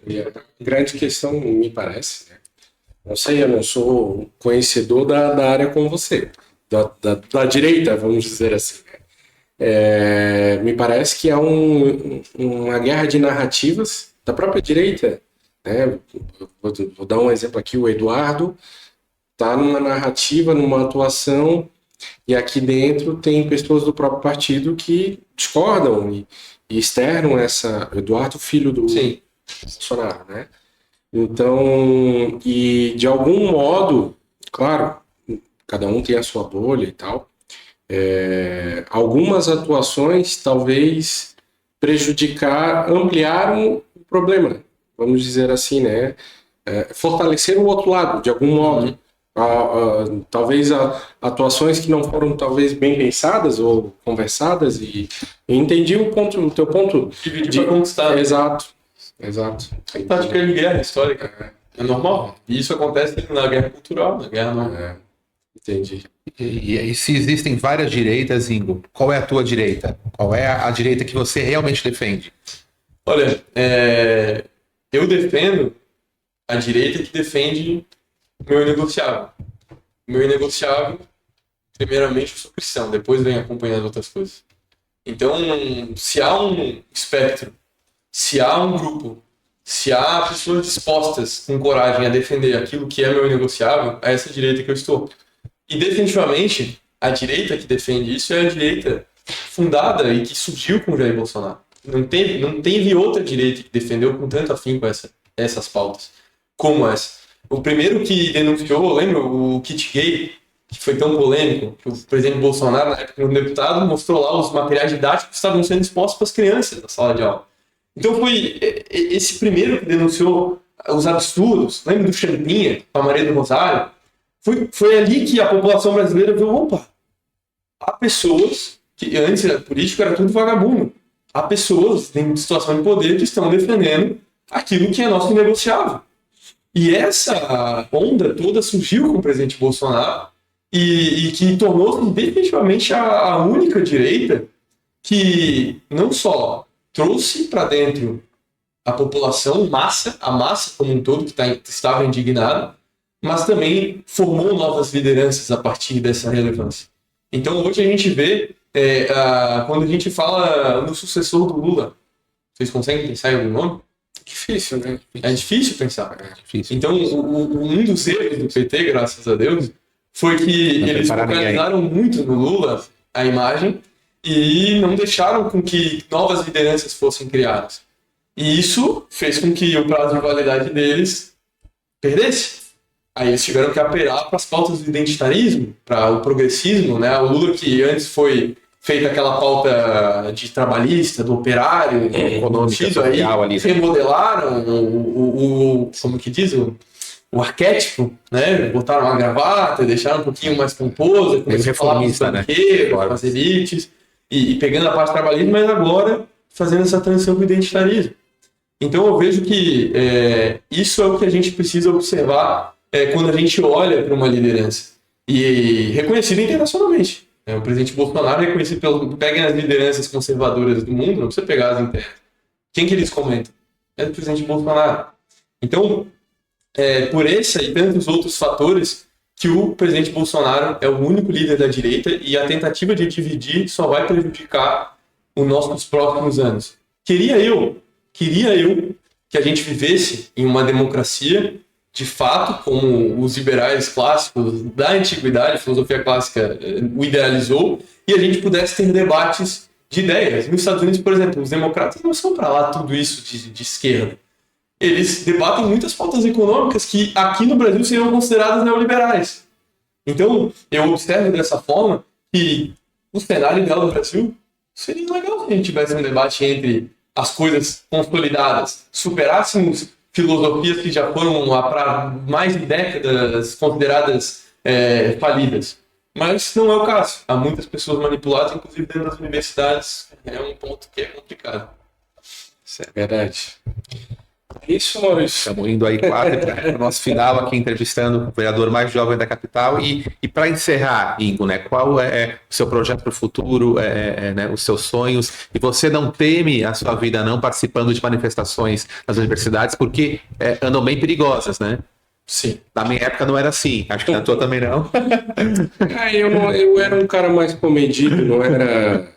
Grande questão, me parece, né? Não sei, eu não sou conhecedor da área como você, da direita, vamos dizer assim. Me parece que há uma guerra de narrativas da própria direita, né? Vou dar um exemplo aqui, o Eduardo está numa narrativa, numa atuação, e aqui dentro tem pessoas do próprio partido que discordam e externam essa... Eduardo, filho do Sim. Bolsonaro, né? Então, e de algum modo, claro, cada um tem a sua bolha e tal, algumas atuações talvez ampliaram o problema, vamos dizer assim, né? Fortaleceram o outro lado, de algum modo. Talvez atuações que não foram talvez bem pensadas ou conversadas, e eu entendi o teu ponto Dividir para conquistar. Exato. Tática de guerra histórica. É normal. E isso acontece na guerra cultural, na guerra não. Entendi. E se existem várias direitas, Ingo, qual é a tua direita? Qual é a direita que você realmente defende? Olha, eu defendo a direita que defende o meu inegociável. O meu inegociável, primeiramente, eu sou cristão, depois vem acompanhando outras coisas. Então, se há um espectro, se há um grupo, se há pessoas dispostas, com coragem, a defender aquilo que é meu inegociável, é essa direita que eu estou. E definitivamente, a direita que defende isso é a direita fundada e que surgiu com o Jair Bolsonaro. Não teve outra direita que defendeu com tanto afinco essas pautas como essa. O primeiro que denunciou, lembra, o kit gay, que foi tão polêmico, que o presidente Bolsonaro, na época, como deputado, mostrou lá os materiais didáticos que estavam sendo expostos para as crianças na sala de aula. Então foi esse primeiro que denunciou os absurdos, lembra do Champinha, com a Maria do Rosário? Foi ali que a população brasileira viu, opa, há pessoas, que antes era político, era tudo vagabundo, há pessoas em situação de poder que estão defendendo aquilo que é nosso inegociável. E essa onda toda surgiu com o presidente Bolsonaro e que tornou-se definitivamente a única direita que não só trouxe para dentro a população, a massa como um todo que estava indignada, mas também formou novas lideranças a partir dessa relevância. Então hoje a gente vê, quando a gente fala no sucessor do Lula, vocês conseguem pensar em algum nome? Difícil, né? É difícil pensar. Difícil. Então, um dos erros do PT, graças a Deus, foi que eles focalizaram muito no Lula a imagem e não deixaram com que novas lideranças fossem criadas. E isso fez com que o prazo de validade deles perdesse. Aí eles tiveram que apelar para as pautas do identitarismo, para o progressismo, né? O Lula, que antes foi feita aquela pauta de trabalhista, do operário, econômica, social ali. Remodelaram como que diz, o arquétipo, né? Botaram uma gravata, deixaram um pouquinho mais pomposa, começaram a falar dos banqueiros, das elites, e pegando a parte trabalhista, mas agora fazendo essa transição para o identitarismo. Então eu vejo que isso é o que a gente precisa observar quando a gente olha para uma liderança, e reconhecida internacionalmente. O presidente Bolsonaro é reconhecido peguem as lideranças conservadoras do mundo, não precisa pegar as internas. Quem que eles comentam? É o presidente Bolsonaro. Então, por esse e tantos outros fatores, que o presidente Bolsonaro é o único líder da direita, e a tentativa de dividir só vai prejudicar os nossos próximos anos. Queria eu que a gente vivesse em uma democracia de fato, como os liberais clássicos da antiguidade, a filosofia clássica o idealizou, e a gente pudesse ter debates de ideias. Nos Estados Unidos, por exemplo, os democratas não são para lá tudo isso de esquerda. Eles debatem muitas pautas econômicas que aqui no Brasil seriam consideradas neoliberais. Então, eu observo dessa forma que o cenário ideal do Brasil seria legal se a gente tivesse um debate entre as coisas consolidadas, superássemos filosofias que já foram há mais de décadas consideradas falidas. Mas não é o caso. Há muitas pessoas manipuladas, inclusive dentro das universidades. É um ponto que é complicado. Isso é verdade. Isso, Maurício. Estamos indo aí quase para o nosso final aqui, entrevistando o vereador mais jovem da capital. E para encerrar, Ingo, né, qual é o seu projeto para o futuro, né, os seus sonhos? E você não teme a sua vida não participando de manifestações nas universidades, porque andam bem perigosas, né? Sim. Na minha época não era assim, acho que na tua também não. Eu era um cara mais comedido, não era...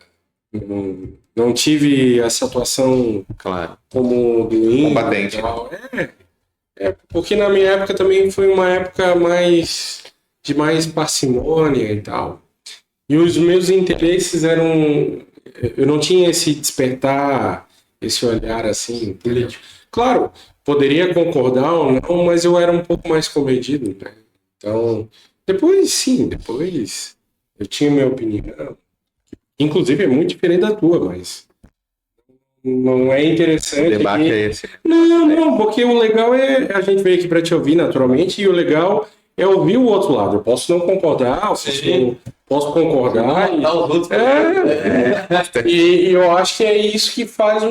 Não tive essa atuação, Claro, como do Ingo, combatente. Porque na minha época também foi uma época de mais parcimônia e tal. E os meus interesses eram... Eu não tinha esse despertar, esse olhar assim, político. Claro, poderia concordar ou não, mas eu era um pouco mais comedido, né? Então, depois eu tinha minha opinião. Inclusive é muito diferente da tua, mas não é O interessante. debate aqui. é esse. Não, porque o legal é a gente veio aqui para te ouvir naturalmente, e o legal é ouvir o outro lado. Eu posso não concordar, posso concordar. Não, os outros. E eu acho que é isso que faz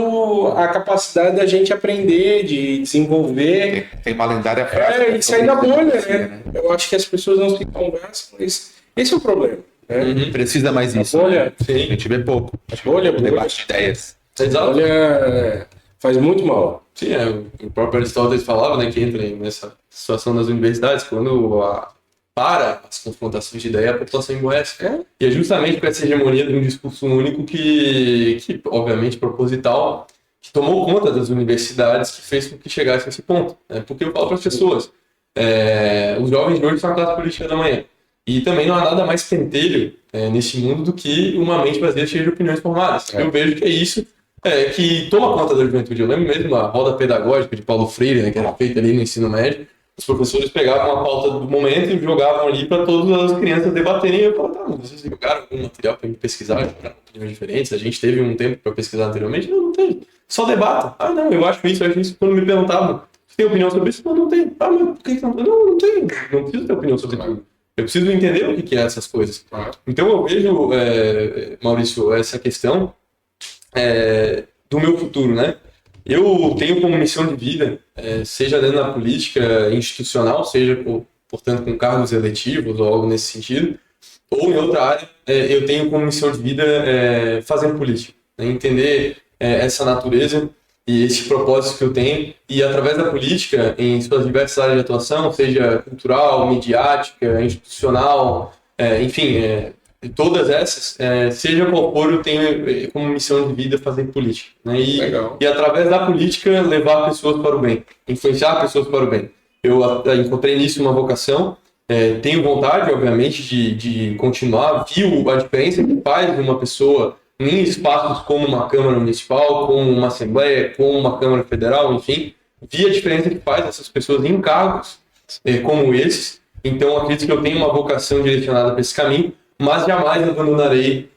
a capacidade da gente aprender, de desenvolver. Tem uma lendária frase. E sair da bolha, né? Eu acho que as pessoas não se conversam, mas esse é o problema. Né? Precisa mais isso. bolha- A gente vê pouco. Bolha. Debate de ideias. A Exato. bolha faz muito mal. Sim, o próprio Aristóteles falava, né, que entra nessa situação das universidades, quando para as confrontações de ideia, a população emborrece. E é justamente com essa hegemonia de um discurso único que obviamente, proposital, que tomou conta das universidades, que fez com que chegasse a esse ponto. Né? Porque eu falo para as pessoas, os jovens de hoje são a classe política da manhã. E também não há nada mais pentelho nesse mundo do que uma mente brasileira cheia de opiniões formadas. Eu vejo que é isso que toma conta da juventude. Eu lembro mesmo a roda pedagógica de Paulo Freire, né, que era feita ali no ensino médio. Os professores pegavam a pauta do momento e jogavam ali para todas as crianças debaterem. E eu falava, tá, vocês jogaram algum material para a gente pesquisar, jogaram opiniões diferentes? A gente teve um tempo para pesquisar anteriormente? Não tem. Só debata. Ah, não, eu acho isso. Quando me perguntavam, você tem opinião sobre isso? Não tenho. Ah, mas por que não? Não tenho. Não preciso ter opinião sobre tudo. Eu preciso entender o que é essas coisas. Então eu vejo, Maurício, essa questão do meu futuro, né? Eu tenho como missão de vida, seja dentro da política institucional, seja, portanto, com cargos eletivos ou algo nesse sentido, ou em outra área, eu tenho como missão de vida fazer política, né? Entender essa natureza e esse propósito que eu tenho, e através da política, em suas diversas áreas de atuação, seja cultural, midiática, institucional, enfim, todas essas, seja qual for, eu tenho como missão de vida fazer política. Né? E através da política, levar pessoas para o bem, influenciar pessoas para o bem. Eu encontrei nisso uma vocação, tenho vontade, obviamente, de continuar, vi a diferença que faz uma pessoa em espaços como uma Câmara Municipal, como uma Assembleia, como uma Câmara Federal, enfim, vi a diferença que faz essas pessoas em cargos como esses. Então, acredito que eu tenho uma vocação direcionada para esse caminho, mas jamais abandonarei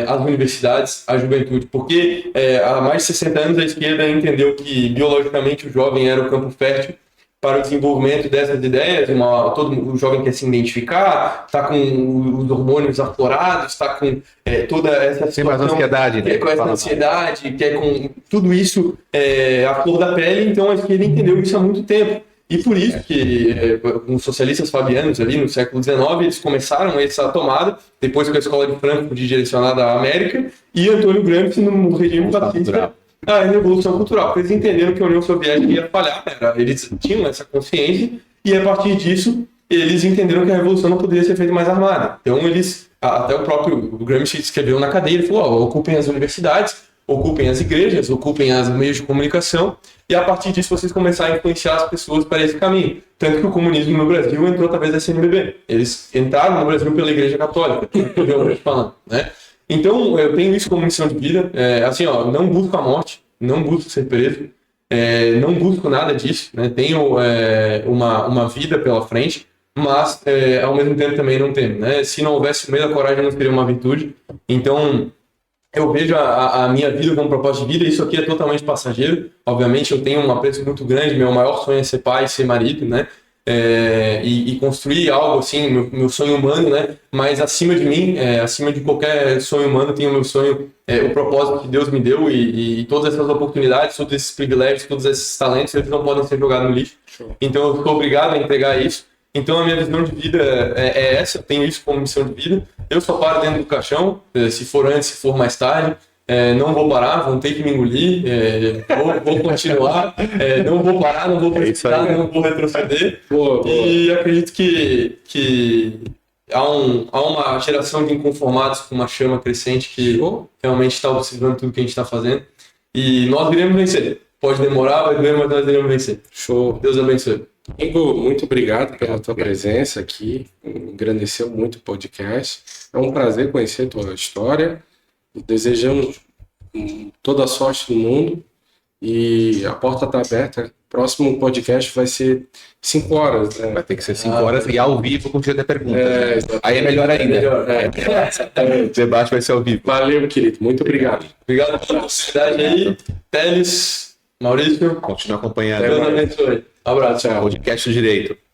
as universidades, a juventude, porque há mais de 60 anos a esquerda entendeu que biologicamente o jovem era o campo fértil para o desenvolvimento dessas ideias. O jovem quer se identificar, está com os hormônios aflorados, está com toda essa Tem mais ansiedade, né? Com essa ansiedade, quer com tudo isso à flor da pele. Então a esquerda entendeu isso há muito tempo. E por isso que os socialistas fabianos ali no século XIX, eles começaram essa tomada, depois com a escola de Frankfurt direcionada à América, e Antônio Gramsci no regime fascista, a Revolução Cultural, porque eles entenderam que a União Soviética ia falhar, eles tinham essa consciência, e a partir disso, eles entenderam que a Revolução não poderia ser feita mais armada. Então até o próprio Gramsci escreveu na cadeia, ele falou, ocupem as universidades, ocupem as igrejas, ocupem os meios de comunicação, e a partir disso vocês começarem a influenciar as pessoas para esse caminho. Tanto que o comunismo no Brasil entrou através da CNBB. Eles entraram no Brasil pela Igreja Católica, falando, né? Então, eu tenho isso como missão de vida. Não busco a morte, não busco ser preso, não busco nada disso, né? Tenho uma vida pela frente, mas, ao mesmo tempo, também não temo, né? Se não houvesse o medo, a coragem não seria uma virtude. Então, eu vejo a minha vida como propósito de vida. Isso aqui é totalmente passageiro. Obviamente, eu tenho um apreço muito grande. Meu maior sonho é ser pai, ser marido, né? E construir algo assim, meu sonho humano, né? Mas acima de mim, acima de qualquer sonho humano, tem o meu sonho, o propósito que Deus me deu, e todas essas oportunidades, todos esses privilégios, todos esses talentos, eles não podem ser jogados no lixo. Então, eu sou obrigado a entregar isso. Então, a minha visão de vida é essa. Eu tenho isso como missão de vida. Eu só paro dentro do caixão, se for antes, se for mais tarde. Não vou parar, vão ter que me engolir, vou continuar, não vou parar, não vou precipitar, não vou retroceder. E acredito que há uma geração de inconformados com uma chama crescente que realmente está observando tudo que a gente está fazendo. E nós iremos vencer. pode demorar, vai doer, mas nós iremos vencer. Show. Deus abençoe. Igor, muito obrigado pela tua presença aqui. Engrandeceu muito o podcast. É um prazer conhecer a tua história. Desejamos toda a sorte do mundo. E a porta está aberta. Próximo podcast vai ser 5 horas. Né? Vai ter que ser 5 horas e ao vivo com cheio de perguntas. Exatamente. Aí é melhor ainda. Exatamente. O debate vai ser ao vivo. Valeu, querido. Muito obrigado. Obrigado pela oportunidade aí. Teles, Maurício, Continua acompanhando Deus abençoe. Abraço. Tchau. o podcast do Direito.